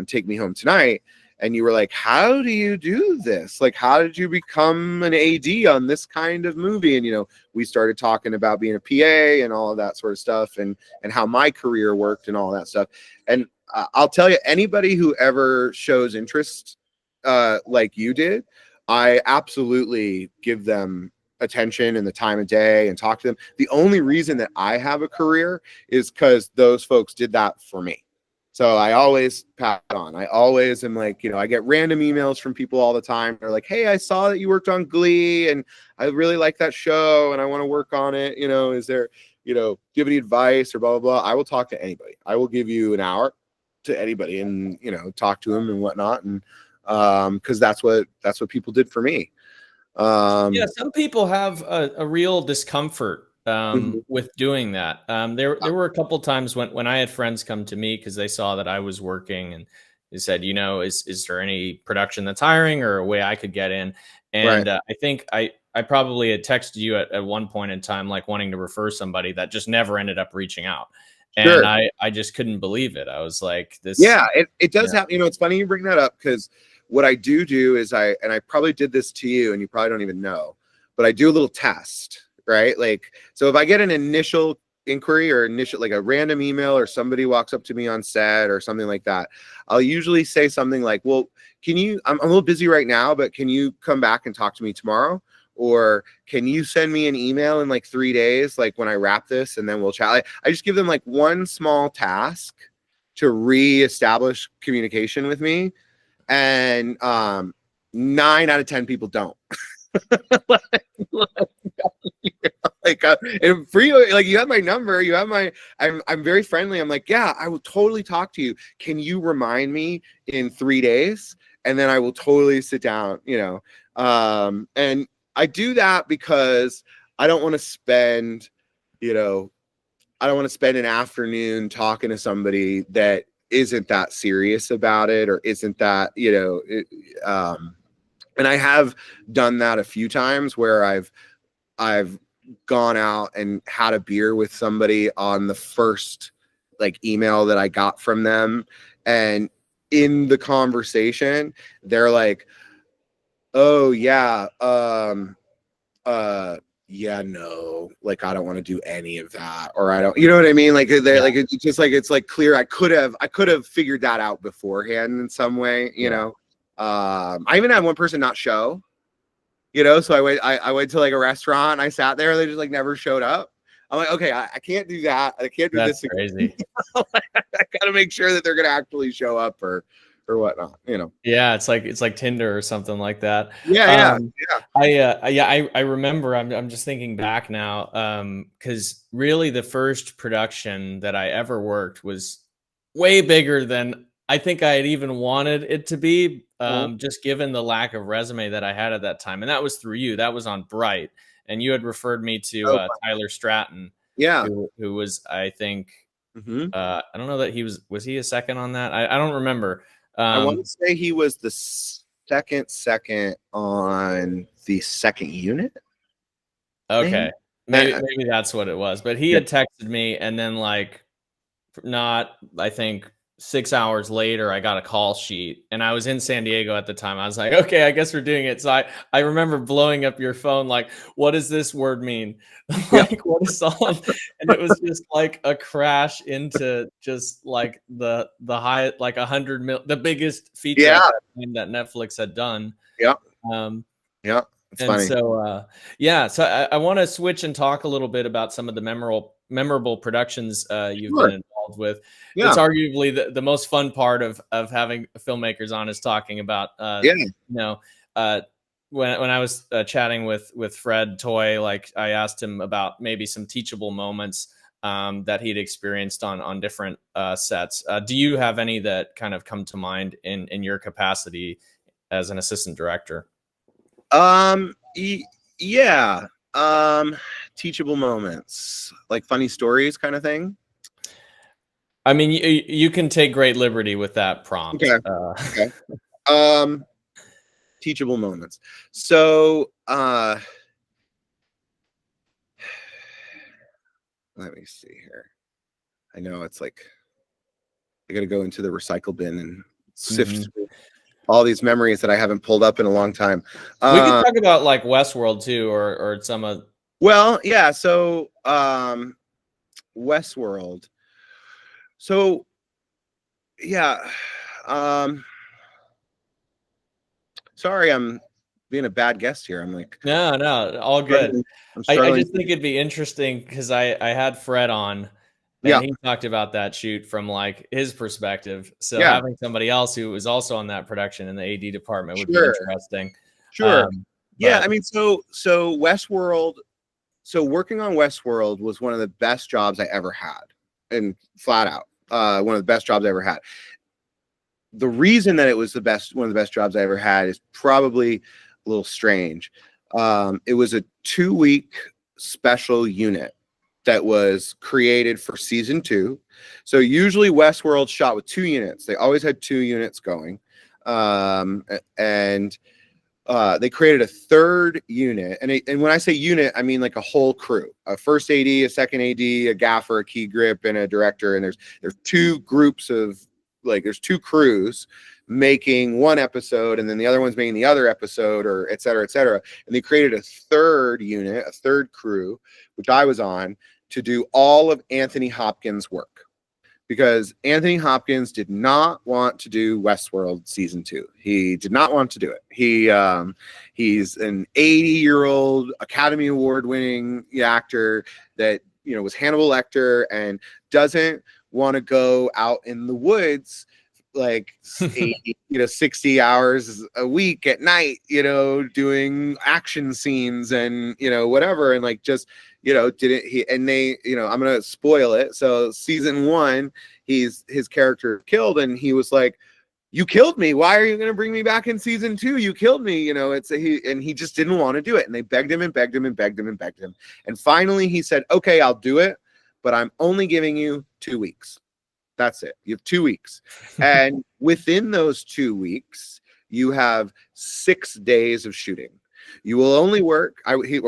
Take Me Home Tonight. And you were like, how do you do this? Like, how did you become an AD on this kind of movie? And, you know, we started talking about being a PA and all of that sort of stuff and how my career worked and all that stuff. And I'll tell you, anybody who ever shows interest like you did, I absolutely give them attention and the time of day and talk to them. The only reason that I have a career is because those folks did that for me. So I always pass on. I always am like, you know, I get random emails from people all the time. They're like, hey, I saw that you worked on Glee and I really like that show and I want to work on it. You know, is there, you know, do you have any advice or blah, blah, blah. I will talk to anybody. I will give you an hour to anybody and, you know, talk to them and whatnot. And because that's what people did for me. Yeah, some people have a real discomfort with doing that. There were a couple times when I had friends come to me because they saw that I was working and they said, you know, is there any production that's hiring or a way I could get in? And I think I probably had texted you at one point in time, like wanting to refer somebody that just never ended up reaching out. And I just couldn't believe it. I was like, this. Yeah, it does happen. You know, it's funny you bring that up because what I do is I probably did this to you and you probably don't even know, but I do a little test, right? Like, so if I get an initial inquiry or like a random email or somebody walks up to me on set or something like that, I'll usually say something like, well, I'm a little busy right now, but can you come back and talk to me tomorrow? Or can you send me an email in like 3 days, like when I wrap this and then we'll chat. I just give them like one small task to reestablish communication with me. And 9 out of 10 people don't. like and for you, like you have my number, you have my, I'm very friendly. I'm like, yeah, I will totally talk to you. Can you remind me in 3 days? And then I will totally sit down, you know. And I do that because I don't want to spend, you know, I don't want to spend an afternoon talking to somebody that isn't that serious about it, or isn't that, you know, and I have done that a few times where I've gone out and had a beer with somebody on the first like email that I got from them, and in the conversation they're like, oh yeah, yeah, no, like I don't want to do any of that, or I don't, you know what I mean, like they're like, it's just like, it's like clear, I could have figured that out beforehand in some way, you know. I even had one person not show, you know, so I went to like a restaurant, I sat there, they just like never showed up. I'm like, okay, I can't do that, I can't do That's this crazy. I gotta make sure that they're gonna actually show up, or whatnot, you know. Yeah, it's like Tinder or something like that. Yeah. I remember. I'm just thinking back now, because really the first production that I ever worked was way bigger than I think I had even wanted it to be. Just given the lack of resume that I had at that time, and that was through you. That was on Bright, and you had referred me to Oh, Tyler Stratton, yeah. who was, I think, Hmm. I don't know that he was he a second on that. I don't remember. I want to say he was the second on the second unit. Okay. Maybe. Maybe that's what it was. But he Yeah. had texted me, and then like not, I think 6 hours later I got a call sheet, and I was in San Diego at the time. I was like, "Okay, I guess we're doing it." So I remember blowing up your phone like, "What does this word mean?" Yeah. Like, "What is on?" And it was just like a crash into just like the high, like 100 mil, the biggest feature Yeah. at that time that Netflix had done. Yeah. Um Yeah. It's and funny. so, yeah, so I want to switch and talk a little bit about some of the memorable productions you've been Sure. involved with. It's Yeah. arguably the most fun part of having filmmakers on is talking about, Yeah. you know, uh, when I was chatting with Fred Toy, like I asked him about maybe some teachable moments that he'd experienced on different sets. Do you have any that kind of come to mind in your capacity as an assistant director? Yeah. Teachable moments, like funny stories kind of thing. I mean, you can take great liberty with that prompt. Okay. Okay. Um, Teachable moments. So, let me see here. I know it's like I got to go into the recycle bin and sift Mhm. through all these memories that I haven't pulled up in a long time. We could Uh, talk about like Westworld too, or some of. well, yeah. So, Westworld. So, yeah. Um, Sorry, I'm being a bad guest here. I'm like No, no, all good. struggling. I'm I struggling. just think it'd be interesting because I had Fred on, Yeah. and he talked about that shoot from like his perspective. So Yeah. having somebody else who was also on that production in the AD department would be Sure. interesting. Sure. Yeah. But I mean, so Westworld. So working on Westworld was one of the best jobs I ever had, and flat out, one of the best jobs I ever had. The reason that it was one of the best jobs I ever had is probably a little strange. It was a 2-week special unit that was created for season 2. So usually Westworld shot with 2 units. They always had 2 units going. And they created a 3rd unit. And when I say unit, I mean like a whole crew, a first AD, a second AD, a gaffer, a key grip, and a director. And there's 2 groups of, like, there's 2 crews making one episode, and then the other one's making the other episode, or et cetera, et cetera. And they created a 3rd unit, a 3rd crew, which I was on, to do all of Anthony Hopkins' work, because Anthony Hopkins did not want to do Westworld season 2. He did not want to do it. He's an 80-year-old Academy Award winning actor that, was Hannibal Lecter, and doesn't want to go out in the woods like 80, 60 hours a week at night, doing action scenes and, whatever. And like, just, didn't he, and they, I'm going to spoil it. So season 1, his character killed, and he was like, you killed me. Why are you going to bring me back in season 2? You killed me. He just didn't want to do it. And they begged him and begged him and begged him and begged him. And finally he said, okay, I'll do it, but I'm only giving you 2 weeks. That's it. You have 2 weeks. And within those 2 weeks, you have 6 days of shooting. You will only work, he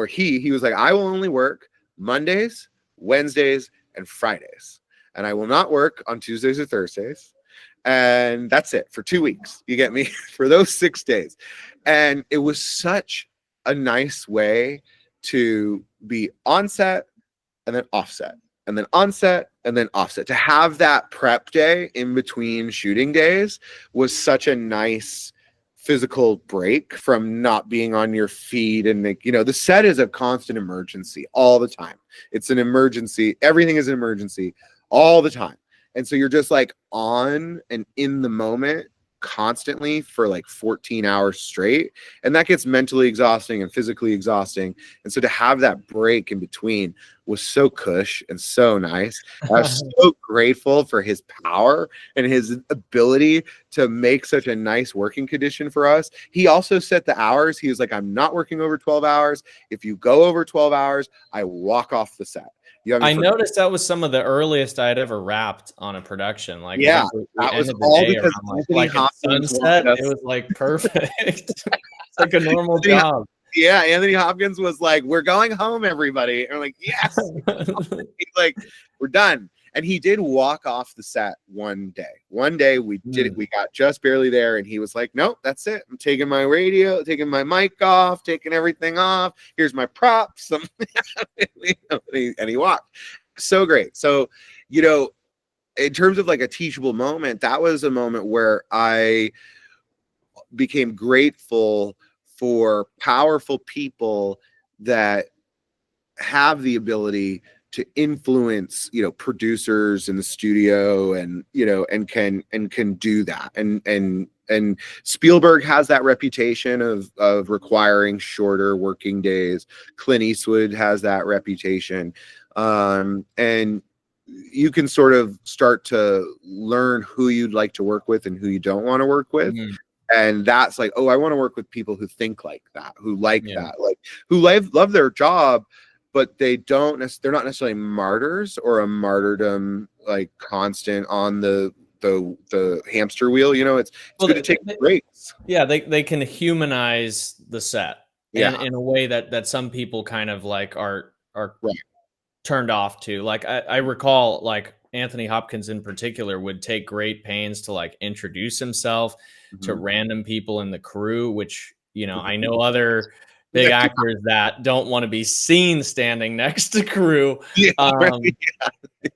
was like, I will only work Mondays, Wednesdays, and Fridays. And I will not work on Tuesdays or Thursdays. And that's it for 2 weeks. You get me? For those 6 days. And it was such a nice way to be on set and then offset, and then onset and then offset. To have that prep day in between shooting days was such a nice physical break from not being on your feet. And the set is a constant emergency all the time. It's an emergency. Everything is an emergency all the time. And so you're just like on and in the moment constantly for like 14 hours straight. And that gets mentally exhausting and physically exhausting. And so to have that break in between was so cush and so nice. I was so grateful for his power and his ability to make such a nice working condition for us. He also set the hours. He was like, I'm not working over 12 hours. If you go over 12 hours, I walk off the set. I noticed that was some of the earliest I'd ever wrapped on a production. Like, yeah, that was all because like sunset. It was like perfect. It's like a normal job. Yeah, Anthony Hopkins was like, "We're going home, everybody." And I'm like, "Yes." He's like, "We're done." And he did walk off the set one day. One day we did it. We got just barely there, and he was like, "Nope, that's it. I'm taking my radio, taking my mic off, taking everything off. Here's my props." And he walked. So great. So, in terms of like a teachable moment, that was a moment where I became grateful for powerful people that have the ability to influence, producers in the studio, and can do that. And Spielberg has that reputation of requiring shorter working days. Clint Eastwood has that reputation. And you can sort of start to learn who you'd like to work with and who you don't want to work with. And that's like, oh, I want to work with people who think like that, who like that, like who love their job, but they're not necessarily martyrs or a martyrdom, like constant on the hamster wheel. It's good to take breaks. Yeah, they can humanize the set in a way that some people kind of like are right. Turned off to. Like I recall, like Anthony Hopkins in particular would take great pains to like introduce himself to random people in the crew, which, I know other big actors that don't want to be seen standing next to crew.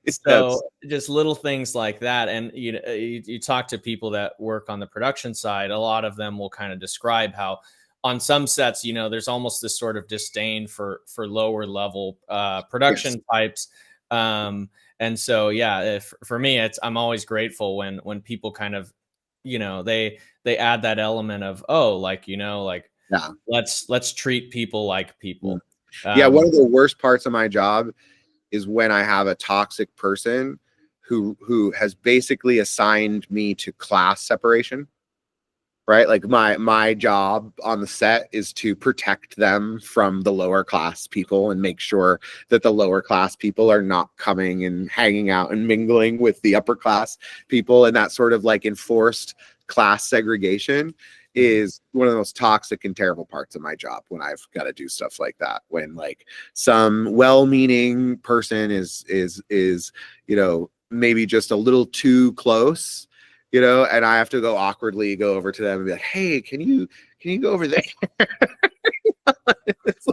So just little things like that. And you talk to people that work on the production side, a lot of them will kind of describe how on some sets, there's almost this sort of disdain for lower level production types. And so, for me, I'm always grateful when people kind of, they add that element of, let's treat people like people. One of the worst parts of my job is when I have a toxic person who has basically assigned me to class separation. Right? Like my job on the set is to protect them from the lower class people and make sure that the lower class people are not coming and hanging out and mingling with the upper class people. And that sort of like enforced class segregation is one of the most toxic and terrible parts of my job, when I've got to do stuff like that, when like some well-meaning person is maybe just a little too close, and I have to awkwardly go over to them and be like, "Hey, can you go over there?" it's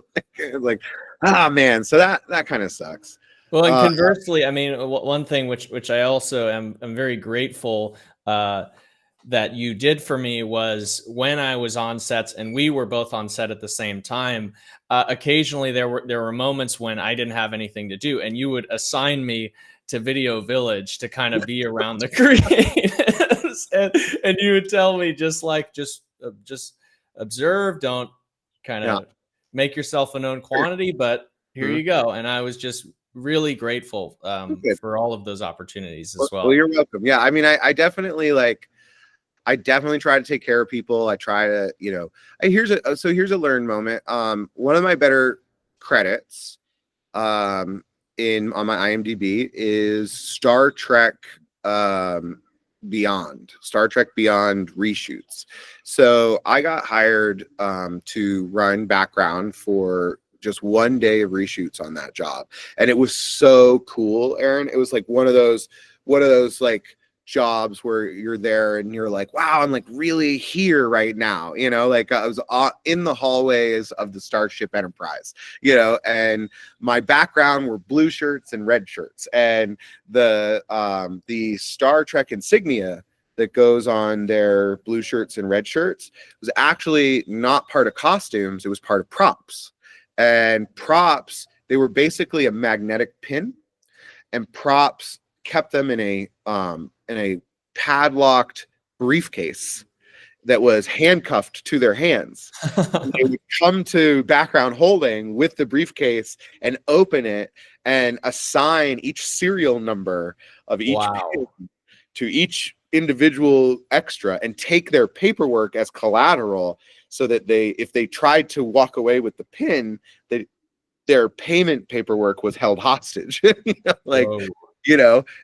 like, ah, man. So that kind of sucks. Well, and conversely, I mean, one thing which I also am very grateful that you did for me was when I was on sets and we were both on set at the same time. Occasionally, there were moments when I didn't have anything to do, and you would assign me to Video Village to kind of be around the creatives, and you would tell me just observe, don't kind of make yourself a known quantity, but here you go. And I was just really grateful for all of those opportunities as well. Well, you're welcome. Yeah, I mean, I definitely try to take care of people. I try to, here's a learn moment. One of my better credits on my IMDb is Star Trek Beyond reshoots. So I got hired to run background for just one day of reshoots on that job, and it was so cool, Aaron. It was like one of those like jobs where you're there and you're like, wow, I'm like really here right now, like I was in the hallways of the Starship Enterprise, and my background were blue shirts and red shirts, and the Star Trek insignia that goes on their blue shirts and red shirts was actually not part of costumes, it was part of props. And props, they were basically a magnetic pin, and props kept them in a padlocked briefcase that was handcuffed to their hands. They would come to background holding with the briefcase and open it and assign each serial number of each pin to each individual extra and take their paperwork as collateral, so that if they tried to walk away with the pin, that their payment paperwork was held hostage.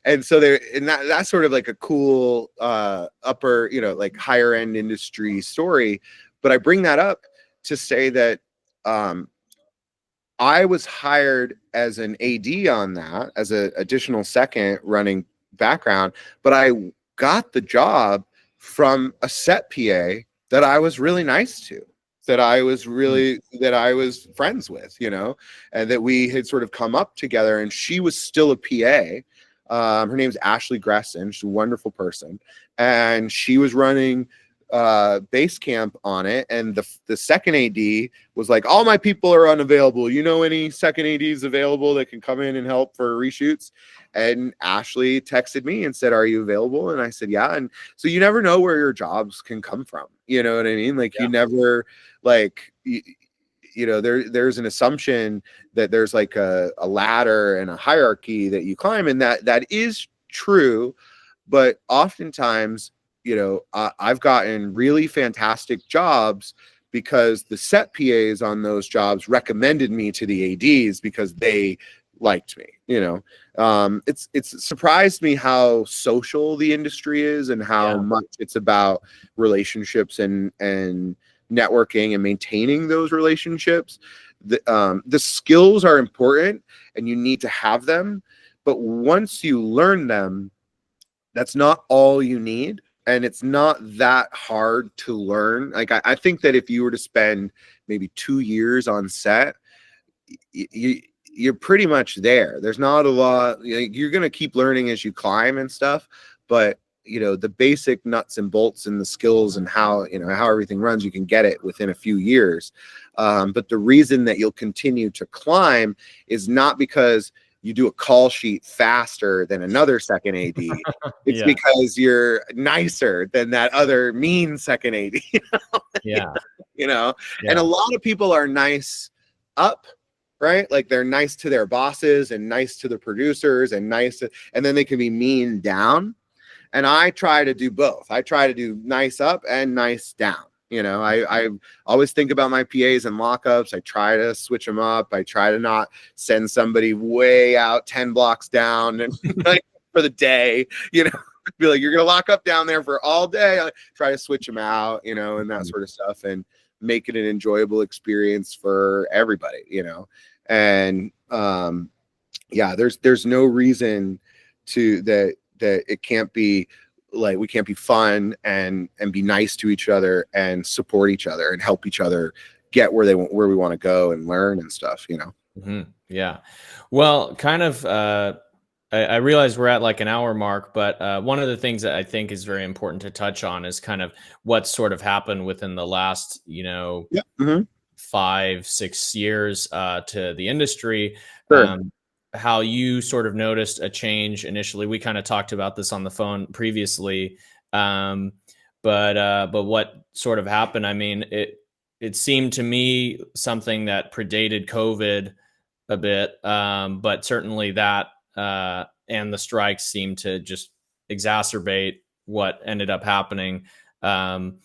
And so that's sort of like a cool upper, like higher end industry story. But I bring that up to say that I was hired as an AD on that, as an additional second running background, but I got the job from a set PA that I was really nice to, that I was friends with, and that we had sort of come up together, and she was still a PA. Her name's Ashley Gresson. She's a wonderful person. And she was running base camp on it. And the second AD was like, all my people are unavailable. Any second ADs available that can come in and help for reshoots? And Ashley texted me and said, are you available? And I said, yeah. And so you never know where your jobs can come from. You know what I mean? Like, you never, like, there's an assumption that there's like a ladder and a hierarchy that you climb, and that is true. But oftentimes, I've gotten really fantastic jobs because the set PAs on those jobs recommended me to the ADs because they liked me. It's surprised me how social the industry is, and how much it's about relationships and networking and maintaining those relationships. The skills are important and you need to have them, but once you learn them, that's not all you need, and it's not that hard to learn. Like, I think that if you were to spend maybe 2 years on set, you're pretty much there. There's not a lot, you're going to keep learning as you climb and stuff, but the basic nuts and bolts and the skills and how everything runs, you can get it within a few years. But the reason that you'll continue to climb is not because you do a call sheet faster than another second AD. It's because you're nicer than that other mean second AD. And a lot of people are nice up, right? Like, they're nice to their bosses and nice to the producers and and then they can be mean down. And I try to do both. I try to do nice up and nice down. I always think about my PAs and lockups. I try to switch them up. I try to not send somebody way out 10 blocks down and for the day, be like, you're going to lock up down there for all day. I try to switch them out, and that sort of stuff, and make it an enjoyable experience for everybody, and there's no reason that it can't be like, we can't be fun and be nice to each other and support each other and help each other get where we want to go and learn and stuff, Yeah. Well, kind of, I realize we're at like an hour mark, but one of the things that I think is very important to touch on is kind of what sort of happened within the last, 5-6 years to the industry. Sure. how you sort of noticed a change initially. We kind of talked about this on the phone previously, um, but what sort of happened? I mean, it seemed to me something that predated COVID a bit, but certainly that and the strikes seemed to just exacerbate what ended up happening. Um,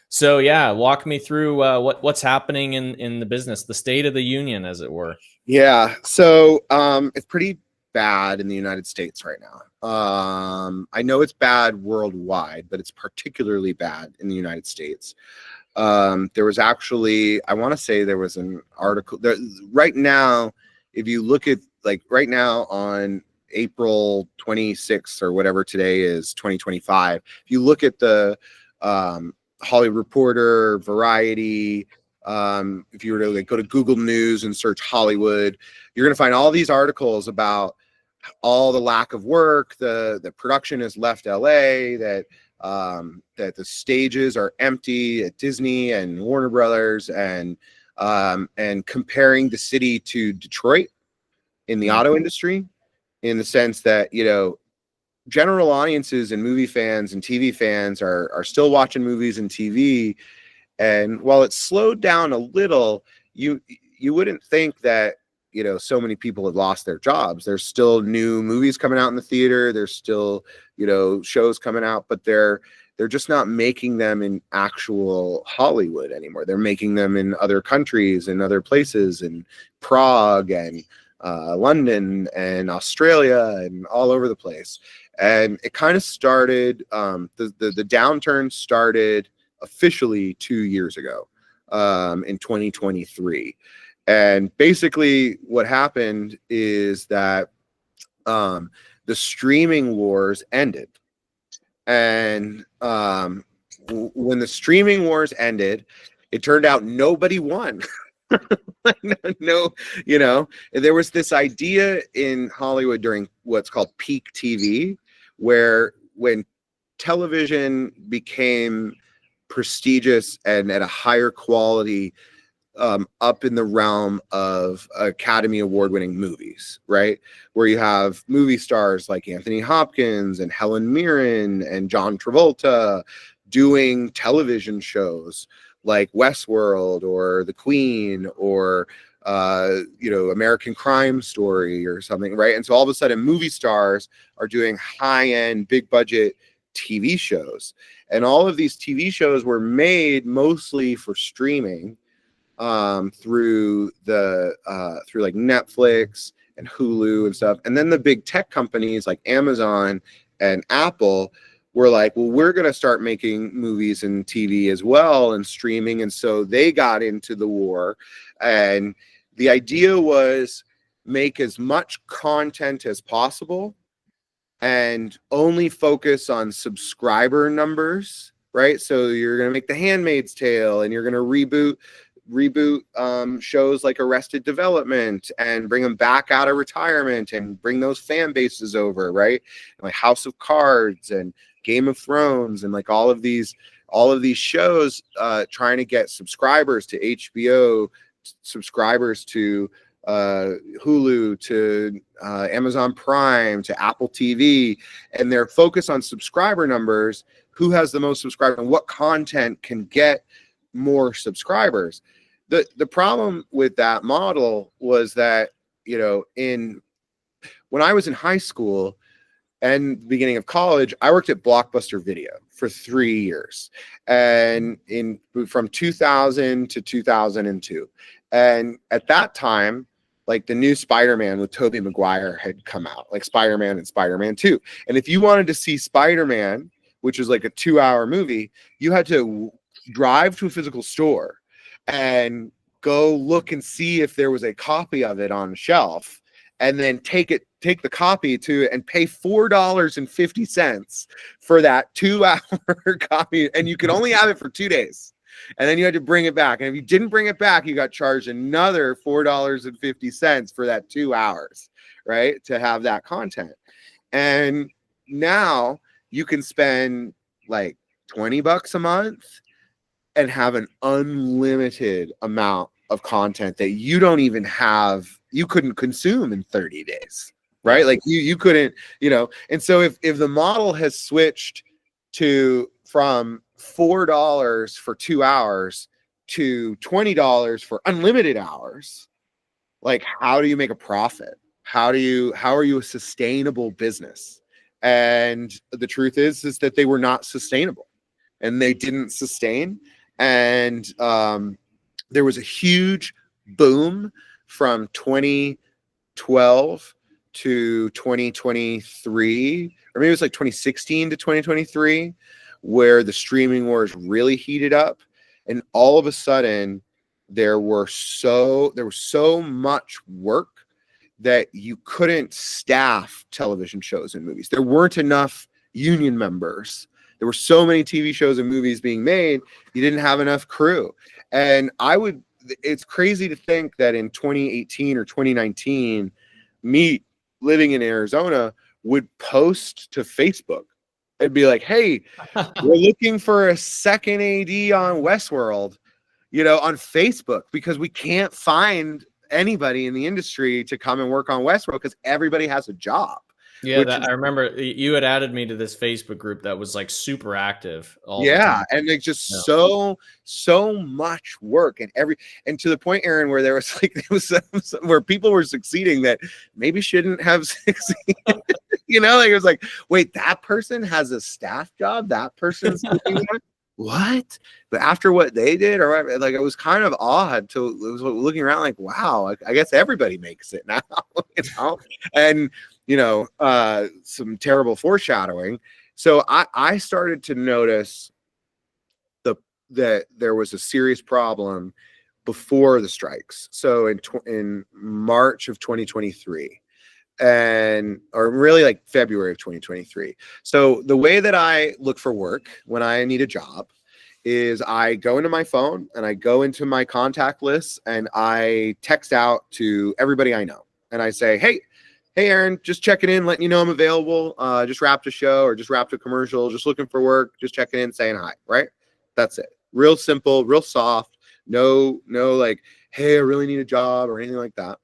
so yeah, walk me through what's happening in the business, the state of the union, as it were. Yeah, so it's pretty bad in the United States right now. I know it's bad worldwide, but it's particularly bad in the United States. There was actually, I want to say there was an article there right now. If you look at like right now on April 26th or whatever today is, 2025, if you look at the Hollywood Reporter, Variety, if you were to like go to Google News and search Hollywood, you're going to find all these articles about all the lack of work, the production has left LA, that the stages are empty at Disney and Warner Brothers, and comparing the city to Detroit in the auto industry, in the sense that, you know, general audiences and movie fans and TV fans are still watching movies and TV. And while it's slowed down a little, you wouldn't think that, you know, so many people have lost their jobs. There's still new movies coming out in the theater. There's still, you know, shows coming out, but they're just not making them in actual Hollywood anymore. They're making them in other countries and other places, in Prague and London and Australia and all over the place. And it kind of started, the downturn started officially 2 years ago, in 2023. And basically what happened is that the streaming wars ended. And when the streaming wars ended, it turned out nobody won. No, you know, there was this idea in Hollywood during what's called peak TV, where when television became prestigious and at a higher quality, up in the realm of Academy Award winning movies, right? Where you have movie stars like Anthony Hopkins and Helen Mirren and John Travolta doing television shows like Westworld or The Queen or you know, American Crime Story or something, right? And so all of a sudden movie stars are doing high-end, big budget TV shows. And all of these TV shows were made mostly for streaming, through like Netflix and Hulu and stuff. And then the big tech companies like Amazon and Apple were like, well, we're going to start making movies and TV as well and streaming. And so they got into the war. And the idea was make as much content as possible and only focus on subscriber numbers, right? So you're going to make The Handmaid's Tale and you're going to reboot shows like Arrested Development and bring them back out of retirement and bring those fan bases over, right? Like House of Cards and Game of Thrones and like all of these shows, trying to get subscribers to HBO, subscribers to Hulu, to Amazon Prime, to Apple TV, and their focus on subscriber numbers, who has the most subscribers and what content can get more subscribers. The problem with that model was that, you know, when I was in high school and the beginning of college, I worked at Blockbuster Video for 3 years, and from 2000 to 2002. And at that time, like the new Spider-Man with Tobey Maguire had come out, like Spider-Man and Spider-Man 2. And if you wanted to see Spider-Man, which is like a 2-hour movie, you had to drive to a physical store and go look and see if there was a copy of it on the shelf, and then take the copy to and pay $4.50 for that 2-hour copy, and you could only have it for 2 days, and then you had to bring it back, and if you didn't bring it back, you got charged another $4.50 for that 2 hours, right, to have that content. And now you can spend like $20 a month and have an unlimited amount of content that you don't even have, you couldn't consume in 30 days, right? Yeah. Like you couldn't, and so if the model has switched from $4 for 2 hours to $20 for unlimited hours, like, how do you make a profit? How are you a sustainable business? And the truth is that they were not sustainable, and they didn't sustain. And there was a huge boom from 2012 to 2023, or maybe it was like 2016 to 2023, where the streaming wars really heated up. And all of a sudden there was so much work that you couldn't staff television shows and movies. There weren't enough union members. There were so many TV shows and movies being made, you didn't have enough crew. And it's crazy to think that in 2018 or 2019, me living in Arizona would post to Facebook. It'd be like, hey, we're looking for a second AD on Westworld, on Facebook, because we can't find anybody in the industry to come and work on Westworld because everybody has a job. Yeah, I remember you had added me to this Facebook group that was like super active all the time. And it's just so much work, and to the point, Aaron, where there was where people were succeeding that maybe shouldn't have succeeded. Like it was like, wait, that person has a staff job, that person's doing that? What? But after what they did, or like, it was kind of odd to looking around like, wow, I guess everybody makes it now. And some terrible foreshadowing. So I started to notice that there was a serious problem before the strikes. So in March of 2023, or really like February of 2023. So the way that I look for work when I need a job is I go into my phone and I go into my contact list and I text out to everybody I know. And I say, hey, Aaron, just checking in, letting you know I'm available. Just wrapped a show or just wrapped a commercial, just looking for work, just checking in, saying hi, right? That's it. Real simple, real soft. No, like, hey, I really need a job or anything like that.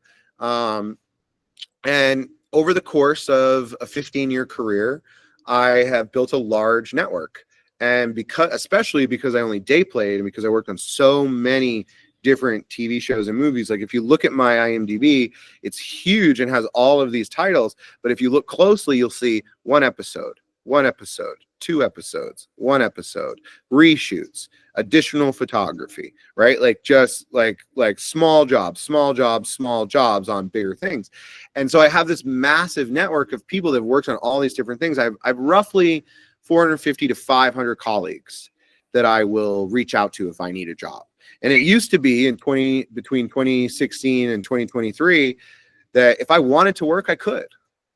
And over the course of a 15-year career, I have built a large network. And especially because I only day played and because I worked on so many different TV shows and movies. Like if you look at my IMDb, it's huge and has all of these titles. But if you look closely, you'll see one episode, 2 episodes, 1 episode, reshoots, additional photography, right? Like just like small jobs on bigger things. And so I have this massive network of people that have worked on all these different things. I've roughly 450 to 500 colleagues that I will reach out to if I need a job. And it used to be between 2016 and 2023 that if I wanted to work, I could.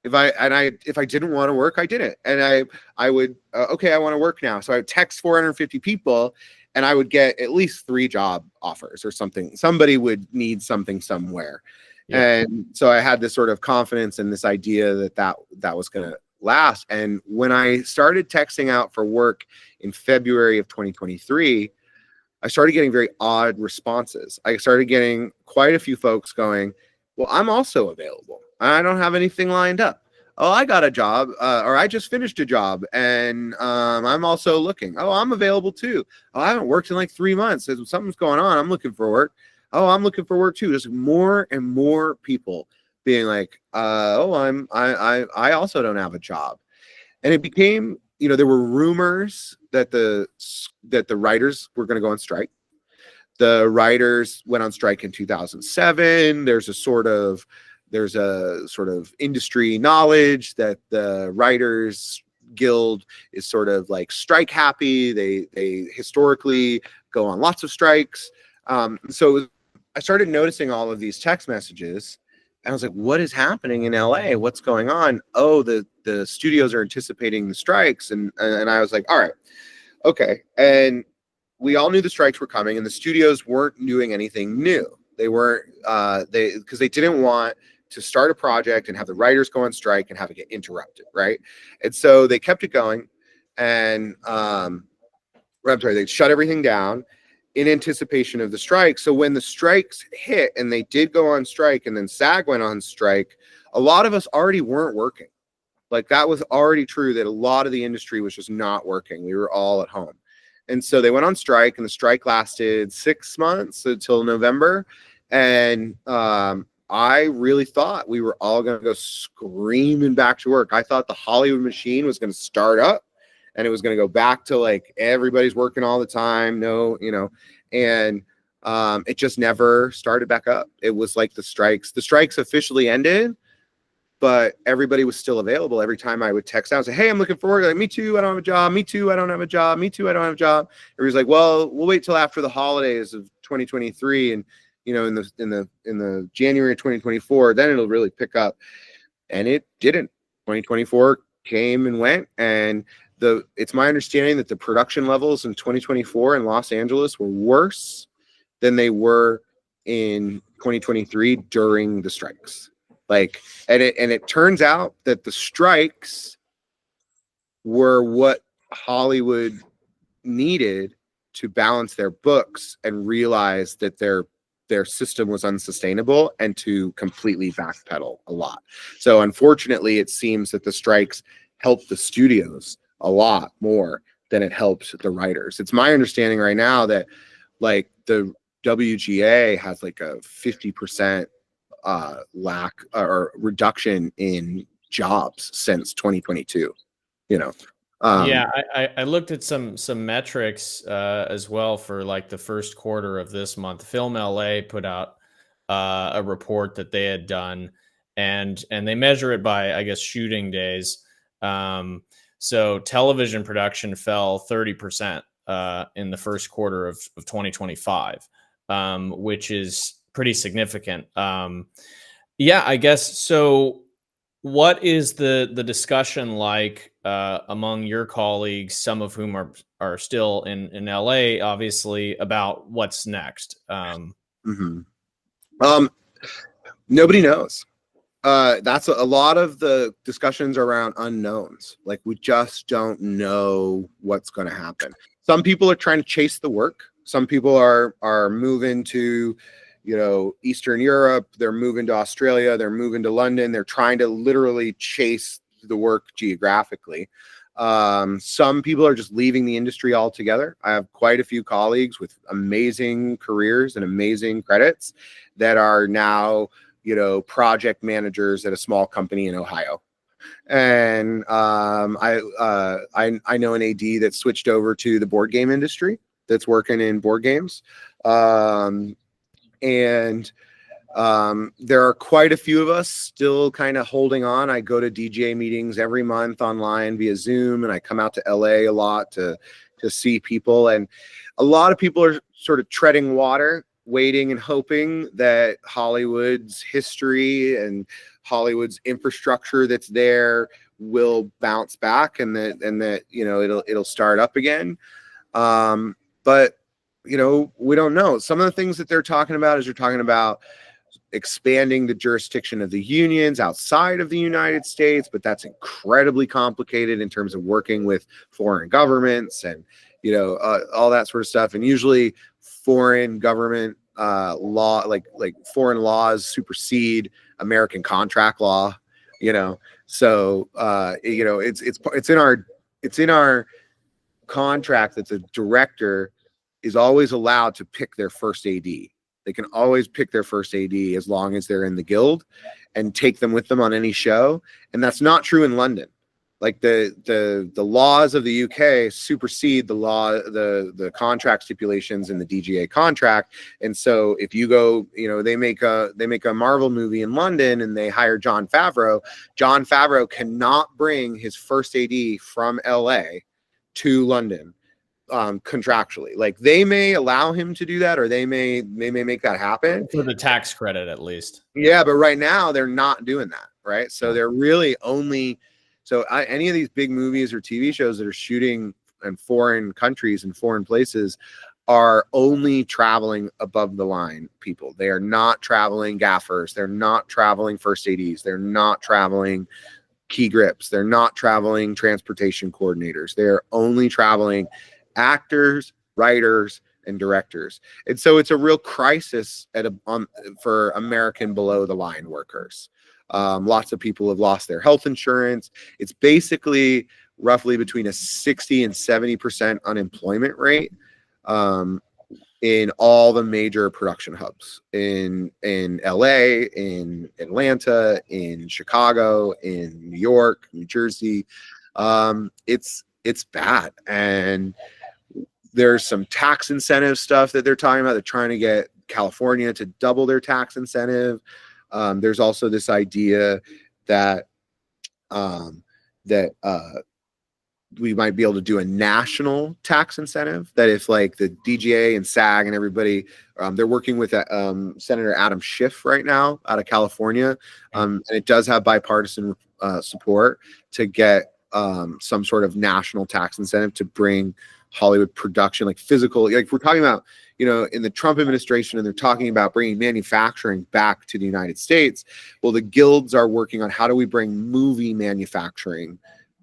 If I didn't want to work, I didn't. And I would, okay, I want to work now. So I would text 450 people and I would get at least 3 job offers or something. Somebody would need something somewhere. Yeah. And so I had this sort of confidence in this idea that was going to last. And when I started texting out for work in February of 2023, I started getting very odd responses. I started getting quite a few folks going, well, I'm also available. I don't have anything lined up. Oh, I got a job, or I just finished a job, and I'm also looking. Oh, I'm available too. Oh, I haven't worked in like 3 months. Something's going on. I'm looking for work. Oh, I'm looking for work too. Just more and more people being like, I also don't have a job. And it became, there were rumors that the writers were going to go on strike. The writers went on strike in 2007. There's a sort of industry knowledge that the Writers Guild is sort of like strike happy. They historically go on lots of strikes. So I started noticing all of these text messages. And I was like, what is happening in LA? What's going on? Oh, the studios are anticipating the strikes. And I was like, all right, okay. And we all knew the strikes were coming and the studios weren't doing anything new. They weren't, because they didn't want to start a project and have the writers go on strike and have it get interrupted, right? And so they kept it going. And I'm sorry, they shut everything down in anticipation of the strike. So when the strikes hit, and they did go on strike, and then SAG went on strike, a lot of us already weren't working. Like, that was already true, that a lot of the industry was just not working. We were all at home. And so they went on strike, and the strike lasted 6 months until November. And I really thought we were all going to go screaming back to work. I thought the Hollywood machine was going to start up, and it was going to go back to like everybody's working all the time. No, you know, and it just never started back up. It was like the strikes officially ended, but everybody was still available. Every time I would text out and say, hey, I'm looking forward. Like, me too, I don't have a job. Me too, I don't have a job. Me too, I don't have a job. Everybody's like, well, we'll wait till after the holidays of 2023. And, you know, in the January of 2024, then it'll really pick up. And it didn't. 2024 came and went. And it's my understanding that the production levels in 2024 in Los Angeles were worse than they were in 2023 during the strikes. Like, and it turns out that the strikes were what Hollywood needed to balance their books and realize that their system was unsustainable, and to completely backpedal a lot. So unfortunately, it seems that the strikes helped the studios a lot more than it helped the writers. It's my understanding right now that like the WGA has like a 50% lack or reduction in jobs since 2022, you know. Yeah, I looked at some metrics as well for like the first quarter of this month. Film LA put out a report that they had done, and they measure it by, I guess, shooting days. So television production fell 30% in the first quarter of 2025, which is pretty significant. Yeah, I guess so. What is the discussion like among your colleagues, some of whom are still in LA, obviously, about what's next? Nobody knows. That's a lot of the discussions around unknowns. Like, we just don't know what's going to happen. Some people are trying to chase the work. Some people are moving to, you know, Eastern Europe. They're moving to Australia. They're moving to London. They're trying to literally chase the work geographically. Some people are just leaving the industry altogether. I have quite a few colleagues with amazing careers and amazing credits that are now, you know, project managers at a small company in Ohio. And I know an AD that switched over to the board game industry, that's working in board games. And there are quite a few of us still kind of holding on. I go to DJ meetings every month online via Zoom, and I come out to LA a lot to see people. And a lot of people are sort of treading water, waiting and hoping that Hollywood's history and Hollywood's infrastructure that's there will bounce back, and that you know, it'll start up again. But you know, we don't know. Some of the things that they're talking about is they're talking about expanding the jurisdiction of the unions outside of the United States, but that's incredibly complicated in terms of working with foreign governments and, you know, all that sort of stuff. And usually foreign government law, like foreign laws supersede American contract law, you know. So you know, it's in our contract that the director is always allowed to pick their first AD. They can always pick their first AD as long as they're in the guild, and take them with them on any show. And that's not true in London. Like the laws of the UK supersede the contract stipulations in the DGA contract. And so if you go, you know, they make a Marvel movie in London and they hire Jon Favreau cannot bring his first AD from LA to London contractually. Like, they may allow him to do that, or they may make that happen for the tax credit, at least. Yeah, but right now they're not doing that, right? So they're really only any of these big movies or TV shows that are shooting in foreign countries and foreign places are only traveling above the line people. They are not traveling gaffers. They're not traveling first ADs. They're not traveling key grips. They're not traveling transportation coordinators. They're only traveling actors, writers, and directors. And so it's a real crisis for American below the line workers. Lots of people have lost their health insurance. It's basically roughly between a 60 and 70% unemployment rate in all the major production hubs in LA, in Atlanta, in Chicago, in New York, New Jersey. It's bad. And there's some tax incentive stuff that they're talking about. They're trying to get California to double their tax incentive. There's also this idea that we might be able to do a national tax incentive, that if like the DGA and SAG and everybody, they're working with Senator Adam Schiff right now out of California, and it does have bipartisan support to get some sort of national tax incentive to bring Hollywood production, like physical, like we're talking about, you know, in the Trump administration, and they're talking about bringing manufacturing back to the United States. Well, the guilds are working on how do we bring movie manufacturing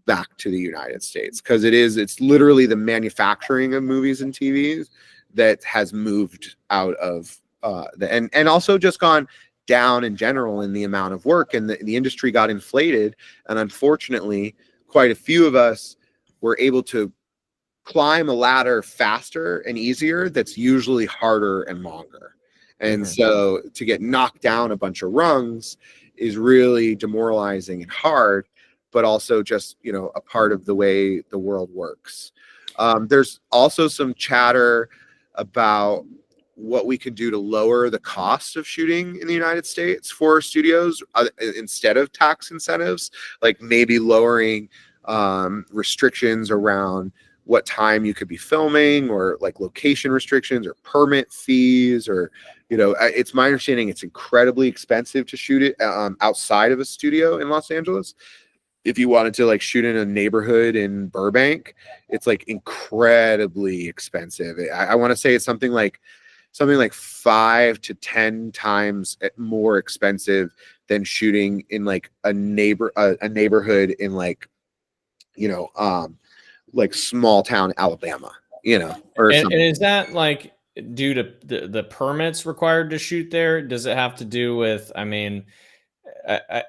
back to the United States, because it's literally the manufacturing of movies and TVs that has moved out of and also just gone down in general in the amount of work, and the industry got inflated, and unfortunately quite a few of us were able to climb a ladder faster and easier that's usually harder and longer. And so to get knocked down a bunch of rungs is really demoralizing and hard, but also just, you know, a part of the way the world works. There's also some chatter about what we could do to lower the cost of shooting in the United States for studios instead of tax incentives, like maybe lowering restrictions around what time you could be filming, or like location restrictions or permit fees, or, you know, it's my understanding it's incredibly expensive to shoot it outside of a studio in Los Angeles. If you wanted to like shoot in a neighborhood in Burbank, it's like incredibly expensive. I want to say it's something like 5 to 10 times more expensive than shooting in like a neighborhood in like, you know, like small town Alabama, you know, or something. And is that like due to the permits required to shoot there? Does it have to do with, I mean,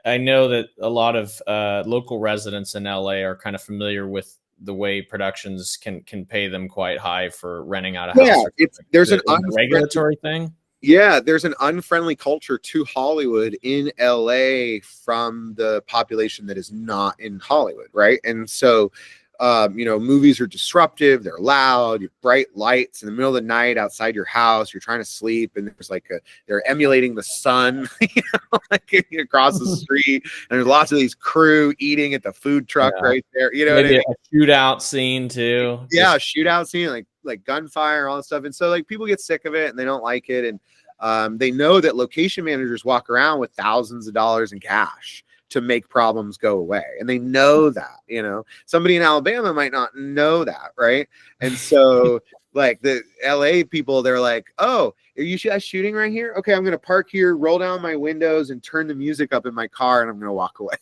I know that a lot of local residents in LA are kind of familiar with the way productions can pay them quite high for renting out a house. Yeah, there's an regulatory thing. Yeah, there's an unfriendly culture to Hollywood in LA from the population that is not in Hollywood, right? And so, you know, movies are disruptive, they're loud, you have bright lights in the middle of the night outside your house, you're trying to sleep, and there's like they're emulating the sun, you know, like across the street, and there's lots of these crew eating at the food truck right there, you know. Maybe a shootout scene too. Yeah, shootout scene, like gunfire, all that stuff. And so like people get sick of it and they don't like it, and they know that location managers walk around with thousands of dollars in cash to make problems go away. And they know that, you know, somebody in Alabama might not know that, right? And so like the LA people, they're like, oh, are you guys shooting right here? Okay, I'm going to park here, roll down my windows and turn the music up in my car, and I'm going to walk away.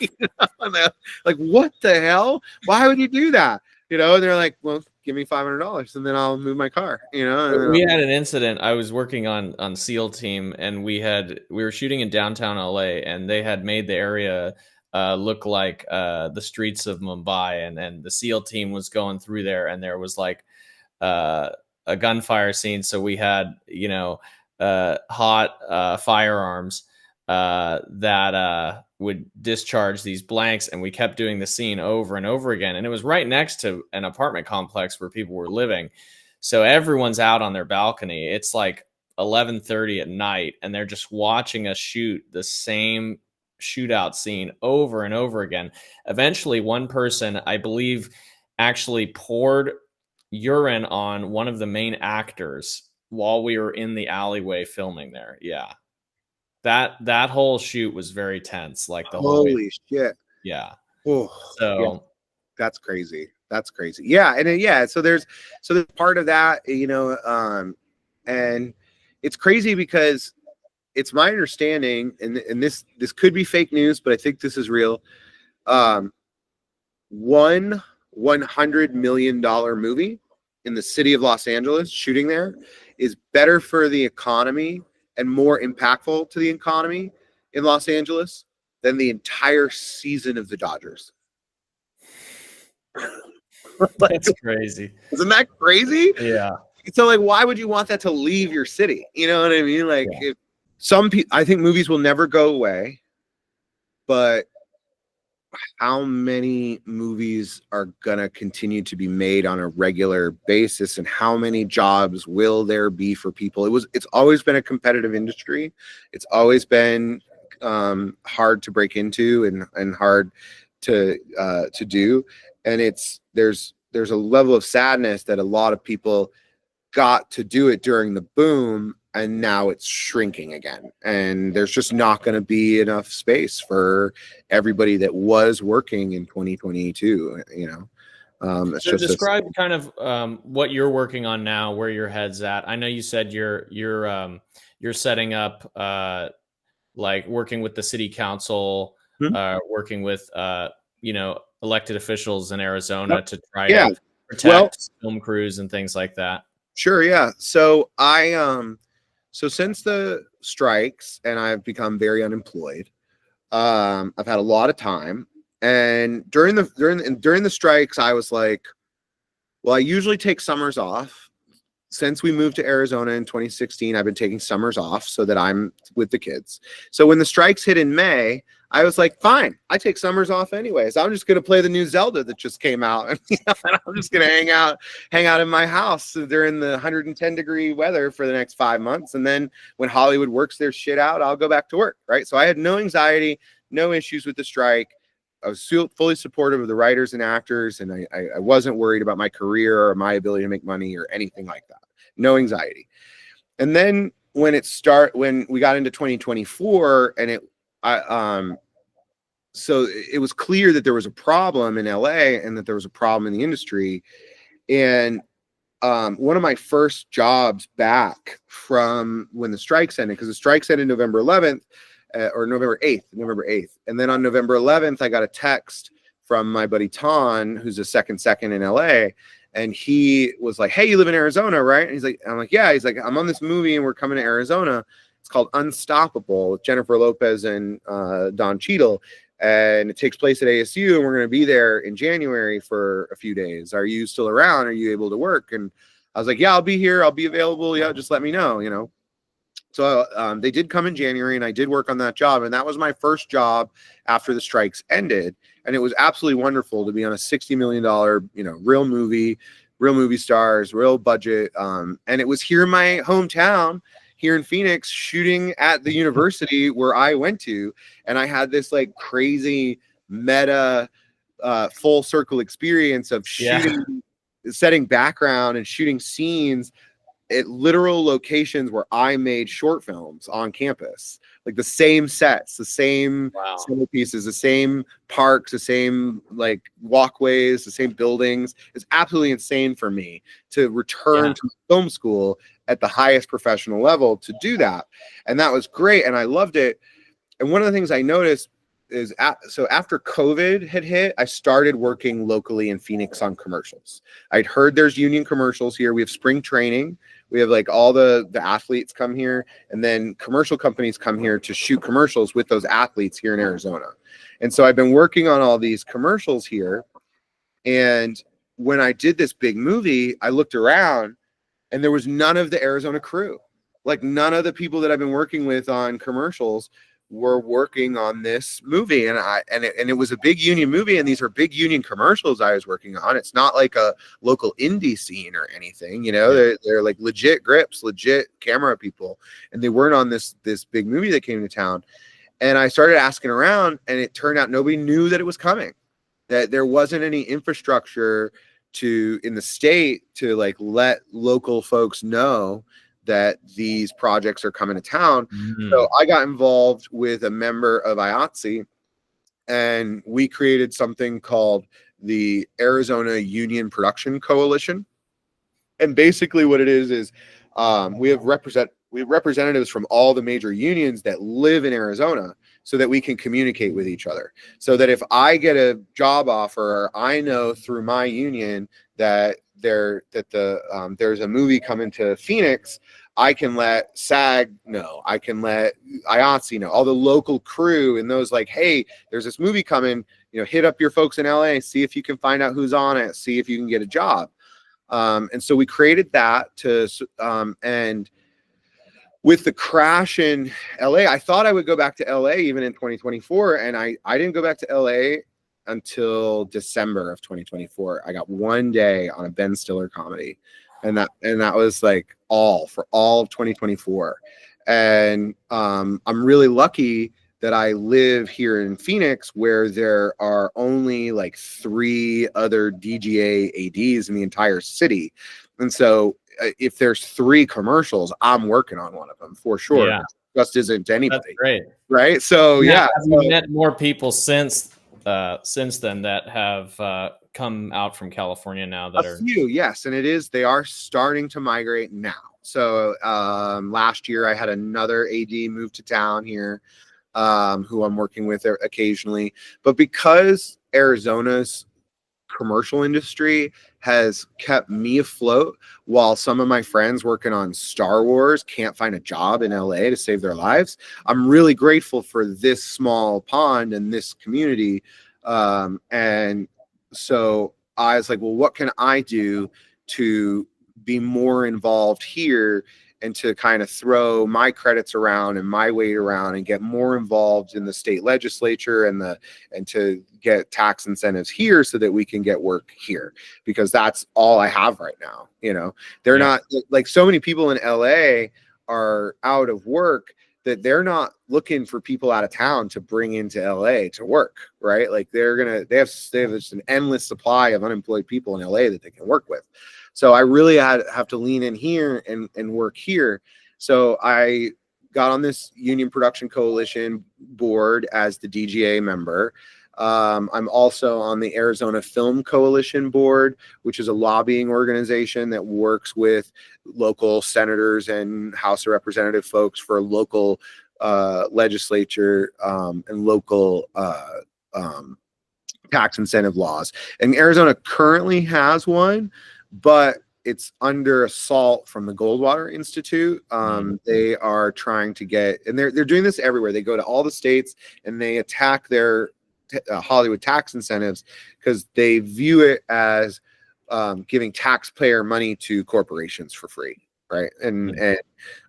You know? Like, what the hell? Why would you do that? You know, and they're like, well, give me $500 and then I'll move my car, you know. We had an incident. I was working on SEAL Team, and we were shooting in downtown LA, and they had made the area look like the streets of Mumbai, and the SEAL Team was going through there, and there was like a gunfire scene. So we had, you know, hot firearms that would discharge these blanks, and we kept doing the scene over and over again, and it was right next to an apartment complex where people were living, so everyone's out on their balcony. It's like 11:30 at night, and they're just watching us shoot the same shootout scene over and over again. Eventually one person, I believe, actually poured urine on one of the main actors while we were in the alleyway filming there. Yeah. That whole shoot was very tense. Like the whole holy shit. Yeah. Oh, So yeah. That's crazy. That's crazy. Yeah. And yeah, so there's part of that, you know, and it's crazy because it's my understanding, and this could be fake news, but I think this is real. One $100 million movie in the city of Los Angeles shooting there is better for the economy and more impactful to the economy in Los Angeles than the entire season of the Dodgers. That's crazy. Isn't that crazy? Yeah. So like, why would you want that to leave your city? You know what I mean? Like, if some people, I think movies will never go away, but how many movies are gonna continue to be made on a regular basis, and how many jobs will there be for people? It's always been a competitive industry. It's always been hard to break into and hard to do. And there's a level of sadness that a lot of people got to do it during the boom, and now it's shrinking again, and there's just not going to be enough space for everybody that was working in 2022. It's So just describe kind of what you're working on now, where your head's at. I know you said you're setting up like working with the city council, working with elected officials in Arizona to try to protect film crews and things like that. Sure, yeah. So so since the strikes, and I've become very unemployed, I've had a lot of time. And during the strikes, I was like, well, I usually take summers off. Since we moved to Arizona in 2016, I've been taking summers off so that I'm with the kids. So when the strikes hit in May, I was like, fine, I take summers off anyways. I'm just going to play the new Zelda that just came out. And I'm just going to hang out in my house during the 110-degree weather for the next 5 months. And then when Hollywood works their shit out, I'll go back to work, right? So I had no anxiety, no issues with the strike. I was fully supportive of the writers and actors, and I wasn't worried about my career or my ability to make money or anything like that. No anxiety. And then when we got into 2024, and so it was clear that there was a problem in LA and that there was a problem in the industry. And one of my first jobs back from when the strikes ended, because the strikes ended November 11th or November 8th. And then on November 11th, I got a text from my buddy Ton, who's a second in LA. And he was like, hey, you live in Arizona, right? And I'm like, yeah. He's like, I'm on this movie and we're coming to Arizona. It's called Unstoppable with Jennifer Lopez and Don Cheadle. And it takes place at ASU, and we're going to be there in January for a few days. Are you still around? Are you able to work? And I was like, yeah, I'll be here. I'll be available. Yeah, just let me know, So they did come in January, and I did work on that job. And that was my first job after the strikes ended. And it was absolutely wonderful to be on a $60 million, real movie stars, real budget. And it was here in my hometown, here in Phoenix, shooting at the university where I went to. And I had this like crazy meta full circle experience of shooting, setting background and shooting scenes at literal locations where I made short films on campus, like the same sets, the same pieces, the same parks, the same like walkways, the same buildings. It's absolutely insane for me to return to film school at the highest professional level to do that. And that was great. And I loved it. And one of the things I noticed is so after COVID had hit, I started working locally in Phoenix on commercials. I'd heard there's union commercials here. We have spring training. We have like all the athletes come here, and then commercial companies come here to shoot commercials with those athletes here in Arizona. And so I've been working on all these commercials here. And when I did this big movie, I looked around and there was none of the Arizona crew. Like none of the people that I've been working with on commercials were working on this movie. And it was a big union movie, and these are big union commercials I was working on. It's not like a local indie scene or anything, they're like legit grips, legit camera people, and they weren't on this big movie that came to town. And I started asking around, and it turned out nobody knew that it was coming, that there wasn't any infrastructure in the state to like let local folks know that these projects are coming to town. So I got involved with a member of IATSE, and we created something called the Arizona Union Production Coalition. And basically what it is we have representatives from all the major unions that live in Arizona, so that we can communicate with each other. So that if I get a job offer, I know through my union that there's a movie coming to Phoenix, I can let SAG know, I can let IATSE know, all the local crew and those like, hey, there's this movie coming, hit up your folks in LA, see if you can find out who's on it, see if you can get a job. And so we created that and with the crash in LA, I thought I would go back to LA even in 2024. And I didn't go back to LA until December of 2024. I got one day on a Ben Stiller comedy. And that was like for all of 2024. And I'm really lucky that I live here in Phoenix, where there are only like 3 other DGA ADs in the entire city. And so if there's 3 commercials, I'm working on one of them for sure. Yeah. Just isn't anybody. That's great. Right. So Have you met more people since then that have come out from California now that a few, yes. And they are starting to migrate now. So last year I had another AD move to town here, who I'm working with occasionally. But because Arizona's commercial industry has kept me afloat while some of my friends working on Star Wars can't find a job in LA to save their lives, I'm really grateful for this small pond and this community. And so I was like, well, what can I do to be more involved here and to kind of throw my credits around and my weight around and get more involved in the state legislature and to get tax incentives here so that we can get work here, because that's all I have right now. They're not like, so many people in LA are out of work that they're not looking for people out of town to bring into LA to work, right? Like they have just an endless supply of unemployed people in LA that they can work with. So I really have to lean in here and work here. So I got on this Union Production Coalition board as the DGA member. I'm also on the Arizona Film Coalition board, which is a lobbying organization that works with local senators and House of Representative folks for local legislature and local tax incentive laws. And Arizona currently has one, but it's under assault from the Goldwater Institute. They are trying to get, and they're doing this everywhere. They go to all the states and they attack their Hollywood tax incentives because they view it as giving taxpayer money to corporations for free, right? And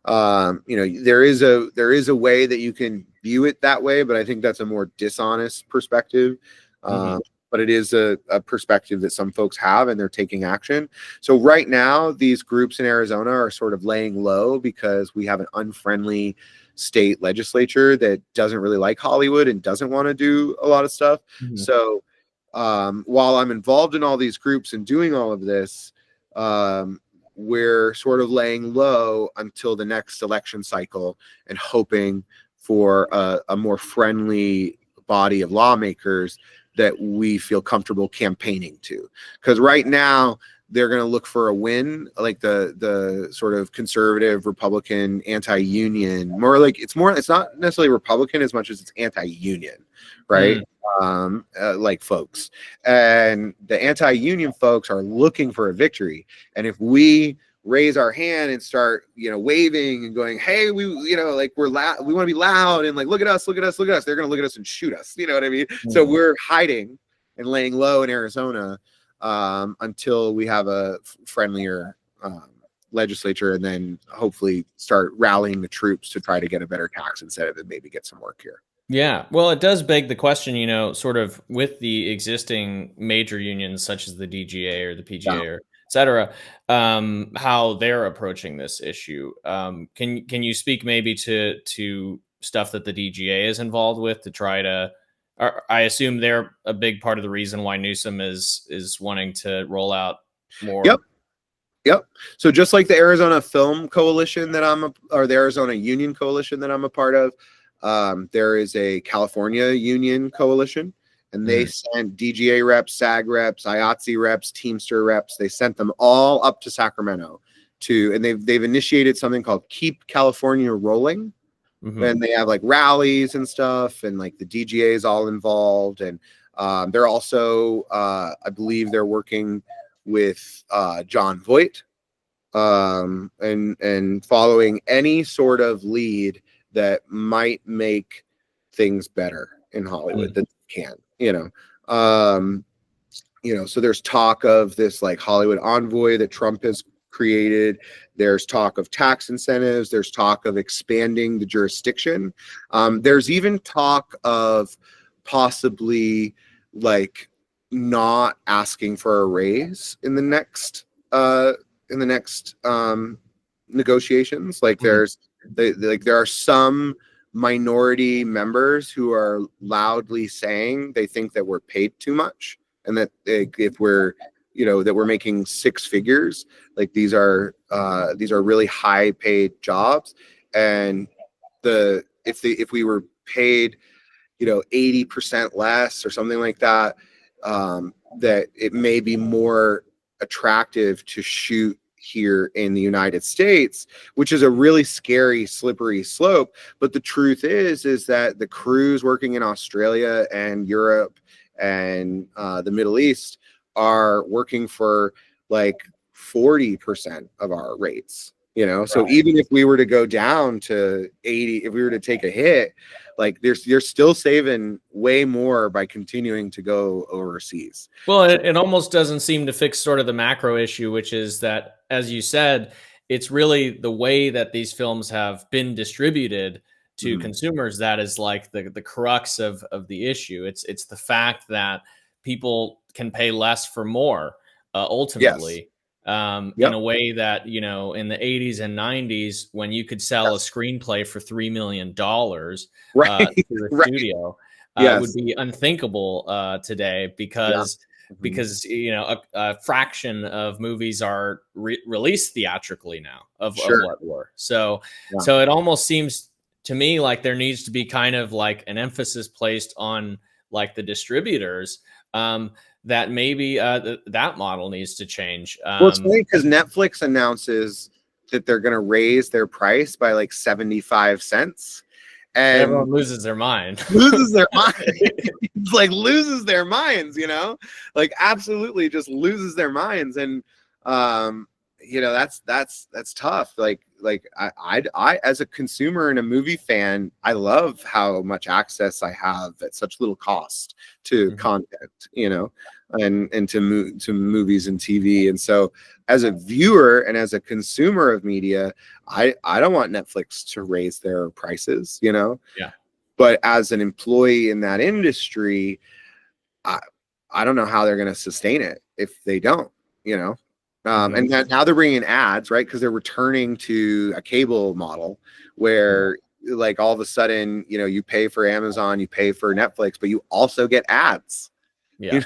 there is a way that you can view it that way, but I think that's a more dishonest perspective. But it is a perspective that some folks have, and they're taking action. So right now, these groups in Arizona are sort of laying low because we have an unfriendly state legislature that doesn't really like Hollywood and doesn't want to do a lot of stuff. So while I'm involved in all these groups and doing all of this, we're sort of laying low until the next election cycle and hoping for a more friendly body of lawmakers that we feel comfortable campaigning to. Because right now they're going to look for a win, like the sort of conservative Republican anti-union, it's not necessarily Republican as much as it's anti-union, right? Like folks, and the anti-union folks are looking for a victory. And if we raise our hand and start, waving and going, hey, we want to be loud and like, look at us, they're going to look at us and shoot us. You know what I mean? So we're hiding and laying low in Arizona until we have a friendlier legislature, and then hopefully start rallying the troops to try to get a better tax incentive and maybe get some work here. Yeah, well, it does beg the question, sort of with the existing major unions such as the DGA or the PGA or et cetera, how they're approaching this issue. Can you speak maybe to stuff that the DGA is involved with to try to? I assume they're a big part of the reason why Newsom is wanting to roll out more. Yep. So just like the Arizona Film Coalition or the Arizona Union Coalition that I'm a part of, there is a California Union Coalition, and they sent DGA reps, SAG reps, IATSE reps, Teamster reps. They sent them all up to Sacramento and they've initiated something called Keep California Rolling. And they have like rallies and stuff, and like the DGA is all involved. And they're also, I believe they're working with John Voight, and following any sort of lead that might make things better in Hollywood that can, so there's talk of this like Hollywood envoy that Trump has created. There's talk of tax incentives. There's talk of expanding the jurisdiction. There's even talk of possibly like not asking for a raise in the next negotiations. Like there are some minority members who are loudly saying they think that we're paid too much, and that if we're that we're making six figures, like these are really high paid jobs, and if we were paid 80% less or something like that, that it may be more attractive to shoot here in the United States, which is a really scary, slippery slope. But the truth is that the crews working in Australia and Europe and the Middle East are working for like 40% of our rates. So even if we were to go down to 80, if we were to take a hit, like you're still saving way more by continuing to go overseas. Well, it almost doesn't seem to fix sort of the macro issue, which is that, as you said, it's really the way that these films have been distributed to consumers that is like the crux of the issue. It's the fact that people can pay less for more ultimately. Yes. In a way that, in the 80s and 90s, when you could sell a screenplay for $3 million to the studio, would be unthinkable today because a fraction of movies are released theatrically now of what were. So it almost seems to me like there needs to be kind of like an emphasis placed on like the distributors, that maybe that model needs to change. Well, it's funny because Netflix announces that they're going to raise their price by like 75 cents. And everyone loses their mind. Loses their minds, like absolutely just loses their minds. And that's tough. Like I as a consumer and a movie fan, I love how much access I have at such little cost to content, and to movies and TV. And so as a viewer and as a consumer of media, I don't want Netflix to raise their prices, but as an employee in that industry, I don't know how they're going to sustain it if they don't, and now they're bringing in ads, right? Because they're returning to a cable model where like all of a sudden, you pay for Amazon, you pay for Netflix, but you also get ads. Yeah.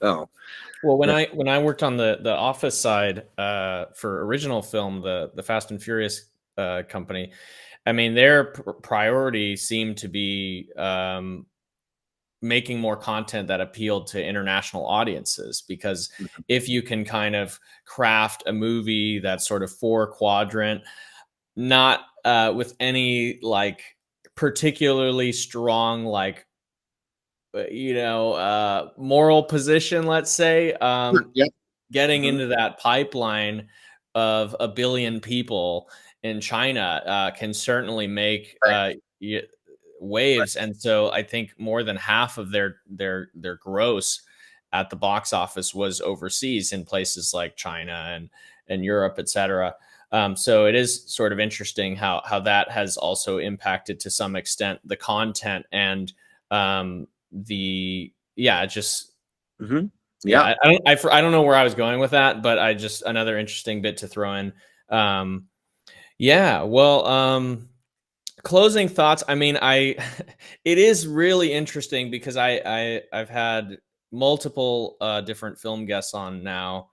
So, well, when I worked on the office side for original film, the Fast and Furious company, I mean, their priority seemed to be making more content that appealed to international audiences, because if you can kind of craft a movie that's sort of 4-quadrant, not with any like particularly strong like moral position, let's say, getting into that pipeline of 1 billion people in China can certainly make waves. And so I think more than half of their gross at the box office was overseas in places like China and Europe, etc. So it is sort of interesting how that has also impacted to some extent the content and I don't know where I was going with that, but I just another interesting bit to throw in. Closing thoughts. I mean, it is really interesting because I've had multiple different film guests on now,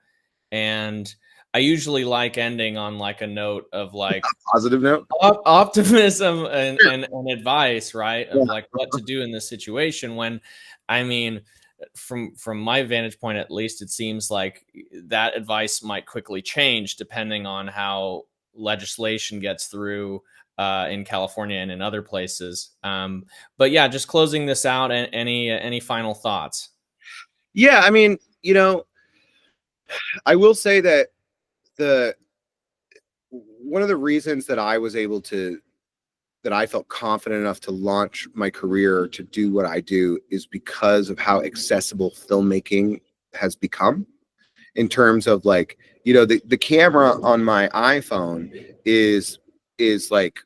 and I usually like ending on like a note of like positive note, optimism and advice, right? Of like what to do in this situation. When, I mean, from my vantage point, at least, it seems like that advice might quickly change depending on how legislation gets through in California and in other places. But yeah, just closing this out, and any final thoughts? Yeah, I mean, I will say that the one of the reasons that I was able to that I felt confident enough to launch my career to do what I do is because of how accessible filmmaking has become, in terms of like, the camera on my iPhone is like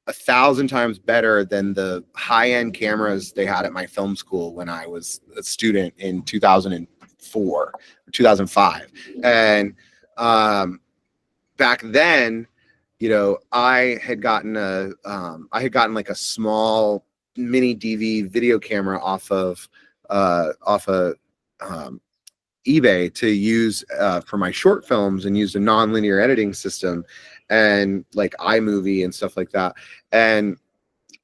1,000 times better than the high-end cameras they had at my film school when I was a student in 2004 or 2005. And back then, I had gotten like a small mini DV video camera off of eBay to use for my short films, and used a non-linear editing system and like iMovie and stuff like that. And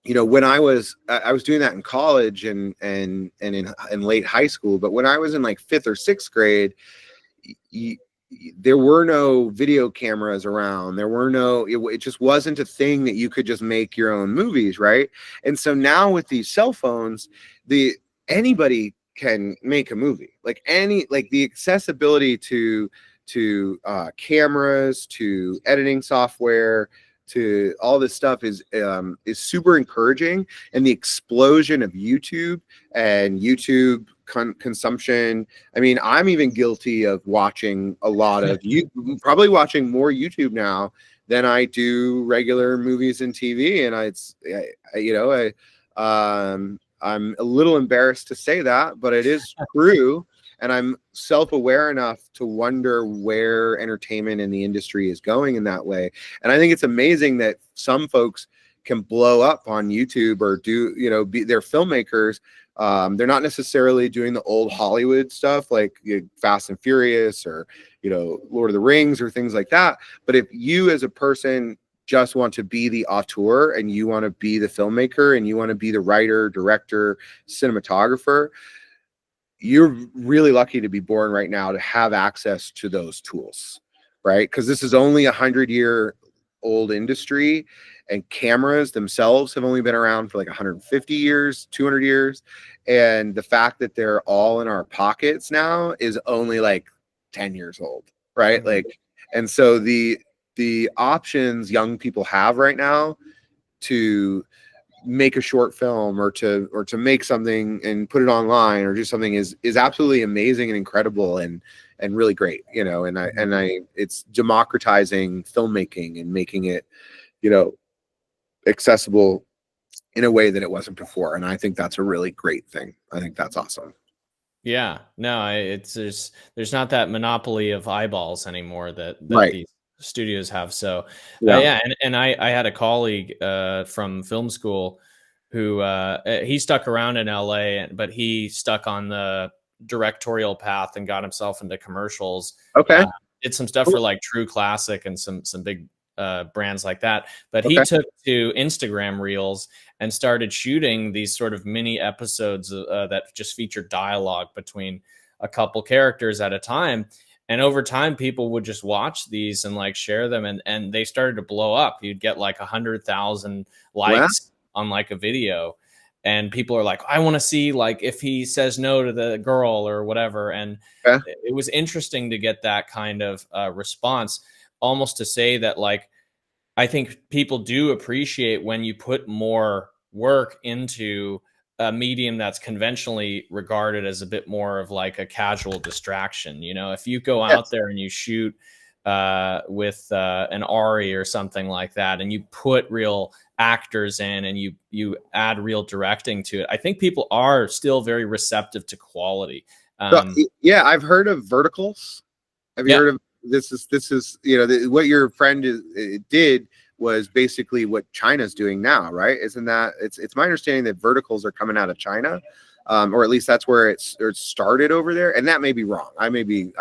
when I was doing that in college and in late high school, but when I was in like 5th or 6th grade, there were no video cameras around. There were it just wasn't a thing that you could just make your own movies, right? And so now with these cell phones, anybody can make a movie. Like the accessibility to cameras, to editing software, to all this stuff is super encouraging. And the explosion of YouTube and YouTube consumption. I mean, I'm even guilty of watching a lot of probably watching more YouTube now than I do regular movies and TV. And I'm a little embarrassed to say that, but it is true. And I'm self-aware enough to wonder where entertainment in the industry is going in that way. And I think it's amazing that some folks can blow up on YouTube or they're filmmakers. They're not necessarily doing the old Hollywood stuff like Fast and Furious or, Lord of the Rings or things like that. But if you as a person just want to be the auteur, and you want to be the filmmaker, and you want to be the writer, director, cinematographer, you're really lucky to be born right now to have access to those tools, right? Because this is only 100-year-old industry, and cameras themselves have only been around for like 150 years, 200 years. And the fact that they're all in our pockets now is only like 10 years old, right? Mm-hmm. Like, and so the options young people have right now to make a short film or to make something and put it online or do something is absolutely amazing and incredible and really great, and it's democratizing filmmaking and making it, accessible in a way that it wasn't before. And I think that's a really great thing. I think that's awesome. Yeah, no, it's there's not that monopoly of eyeballs anymore that Right. these studios have. So Yeah. yeah, and I had a colleague from film school who he stuck around in LA, but he stuck on the directorial path and got himself into commercials. Okay. Did some stuff Cool. for like True Classic and some big brands like that. But he Okay. took to Instagram Reels and started shooting these sort of mini episodes that just featured dialogue between a couple characters at a time. And over time, people would just watch these and like share them, and they started to blow up. You'd get like 100,000 likes on like a video, and people are like, I want to see like if he says no to the girl or whatever. And Okay. it was interesting to get that kind of response, almost to say that like I think people do appreciate when you put more work into a medium that's conventionally regarded as a bit more of like a casual distraction. If you go out there and you shoot with an Ari or something like that, and you put real actors in and you add real directing to it, I think people are still very receptive to quality. Yeah, I've heard of verticals. Have you heard of this? Is what your friend did was basically what China's doing now, right? Isn't that it's my understanding that verticals are coming out of China, or at least that's where it started over there. And that may be wrong. I may be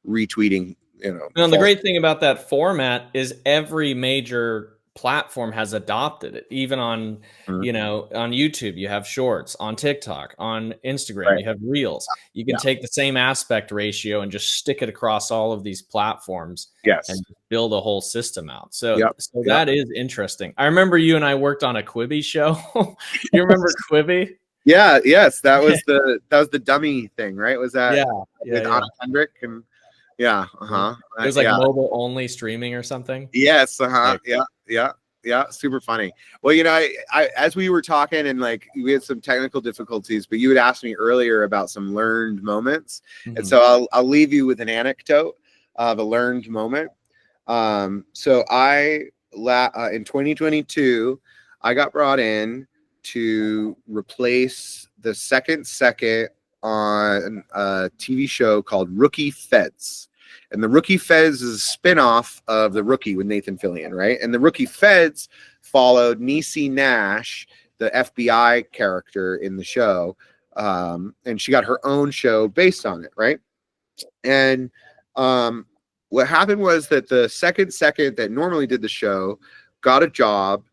retweeting. The great thing about that format is every major platform has adopted it. Even on, on YouTube, you have shorts. On TikTok, on Instagram, you have reels. You can take the same aspect ratio and just stick it across all of these platforms. Yes. And build a whole system out. So that is interesting. I remember you and I worked on a Quibi show. You remember Quibi? Yeah, yes, that was the dummy thing, right? Was that Yeah, with yeah. Anna Kendrick? And yeah, uh-huh. It was like Yeah. mobile only streaming or something. Yes, uh-huh. Like, Yeah, super funny. Well, I as we were talking and like we had some technical difficulties, but you had asked me earlier about some learned moments. And mhm. so I'll leave you with an anecdote of a learned moment. So in 2022, I got brought in to replace the second on a TV show called Rookie Feds. And the Rookie Feds is a spin-off of The Rookie with Nathan Fillion, right? And the Rookie Feds followed Niecy Nash, the FBI character in the show. And she got her own show based on it, right? And what happened was that the second that normally did the show got a job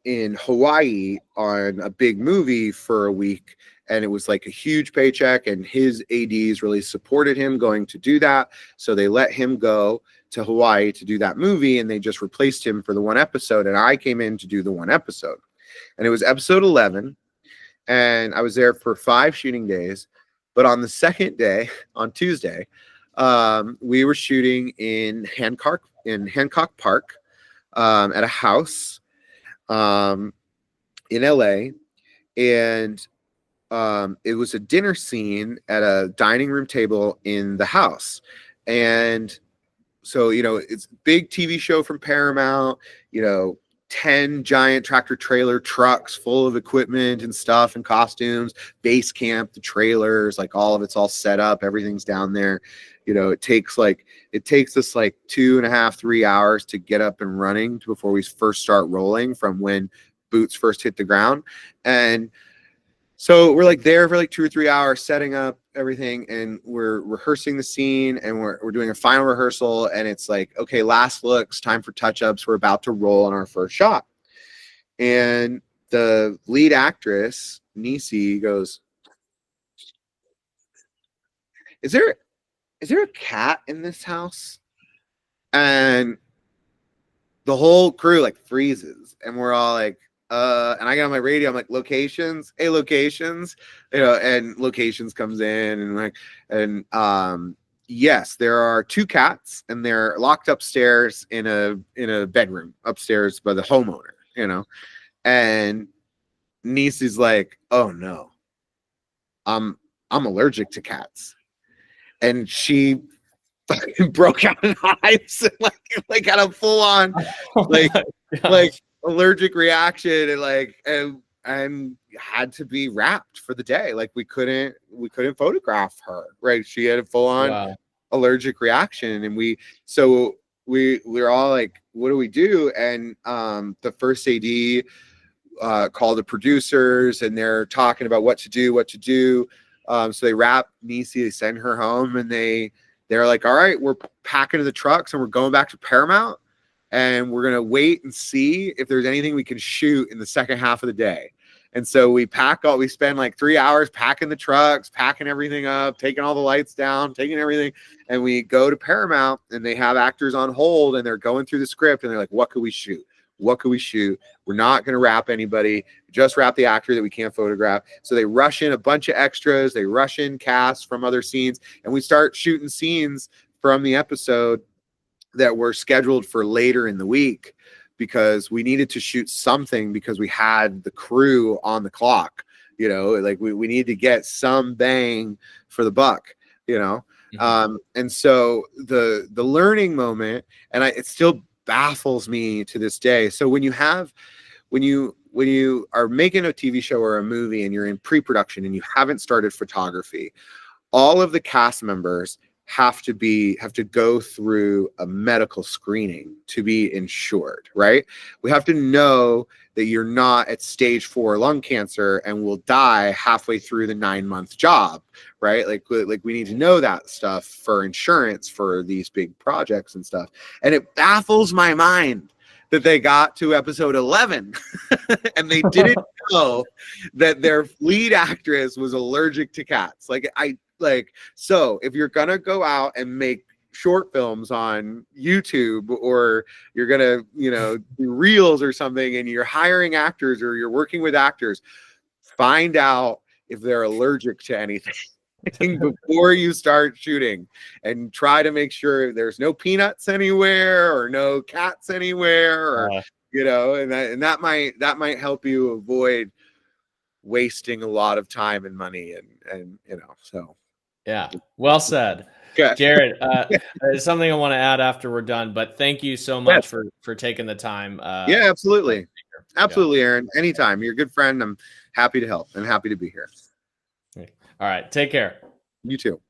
in Hawaii on a big movie for a week, and it was like a huge paycheck, and his ads really supported him going to do that, so they let him go to Hawaii to do that movie, and they just replaced him for the one episode, and I came in to do the one episode, and it was episode 11, and I was there for 5 shooting days. But on the second day, on Tuesday, we were shooting in Hancock Park, at a house in LA, and it was a dinner scene at a dining room table in the house. And so, it's a big TV show from Paramount, 10 giant tractor trailer trucks full of equipment and stuff and costumes, base camp, the trailers, like all of it's all set up. Everything's down there. It takes us like 2.5, 3 hours to get up and running before we first start rolling from when boots first hit the ground. And so we're like there for like 2 or 3 hours setting up everything, and we're rehearsing the scene, and we're doing a final rehearsal, and it's like, okay, last looks, time for touch-ups. We're about to roll on our first shot. And the lead actress, Niecy, goes, Is there a cat in this house? And the whole crew like freezes, and we're all like, and I got on my radio, I'm like, locations, hey, locations, and locations comes in, and like, and yes, there are 2 cats, and they're locked upstairs in a bedroom upstairs by the homeowner, and niece is like, oh no, I'm allergic to cats, and she broke out in hives and like had a full on like allergic reaction, and and had to be wrapped for the day. Like we couldn't photograph her, right? She had a full on allergic reaction, and we're all like, what do we do? And the first AD called the producers, and they're talking about what to do. So they wrap Niecy, they send her home, and they're like, all right, we're packing to the trucks and we're going back to Paramount, and we're going to wait and see if there's anything we can shoot in the second half of the day. And so we spend like 3 hours packing the trucks, packing everything up, taking all the lights down, taking everything. And we go to Paramount, and they have actors on hold, and they're going through the script, and they're like, what could we shoot? We're not going to wrap anybody. Just wrap the actor that we can't photograph. So they rush in a bunch of extras. They rush in cast from other scenes, and we start shooting scenes from the episode that were scheduled for later in the week, because we needed to shoot something, because we had the crew on the clock, like we need to get some bang for the buck, Mm-hmm. And so the learning moment, and it still baffles me to this day. So when you are making a TV show or a movie, and you're in pre-production and you haven't started photography, all of the cast members have to go through a medical screening to be insured, right? We have to know that you're not at stage 4 lung cancer and will die halfway through the 9-month job, right? Like we need to know that stuff for insurance for these big projects and stuff. And it baffles my mind that they got to episode 11 and they didn't know that their lead actress was allergic to cats. So if you're gonna go out and make short films on YouTube, or you're gonna, do reels or something, and you're hiring actors or you're working with actors, find out if they're allergic to anything before you start shooting, and try to make sure there's no peanuts anywhere or no cats anywhere, or and that might help you avoid wasting a lot of time and money, and so yeah, well said. okay. Jared, there's something I want to add after we're done, but thank you so much for taking the time. Yeah, absolutely. Absolutely, Aaron. Anytime. You're a good friend. I'm happy to help and happy to be here. All right. Take care. You too.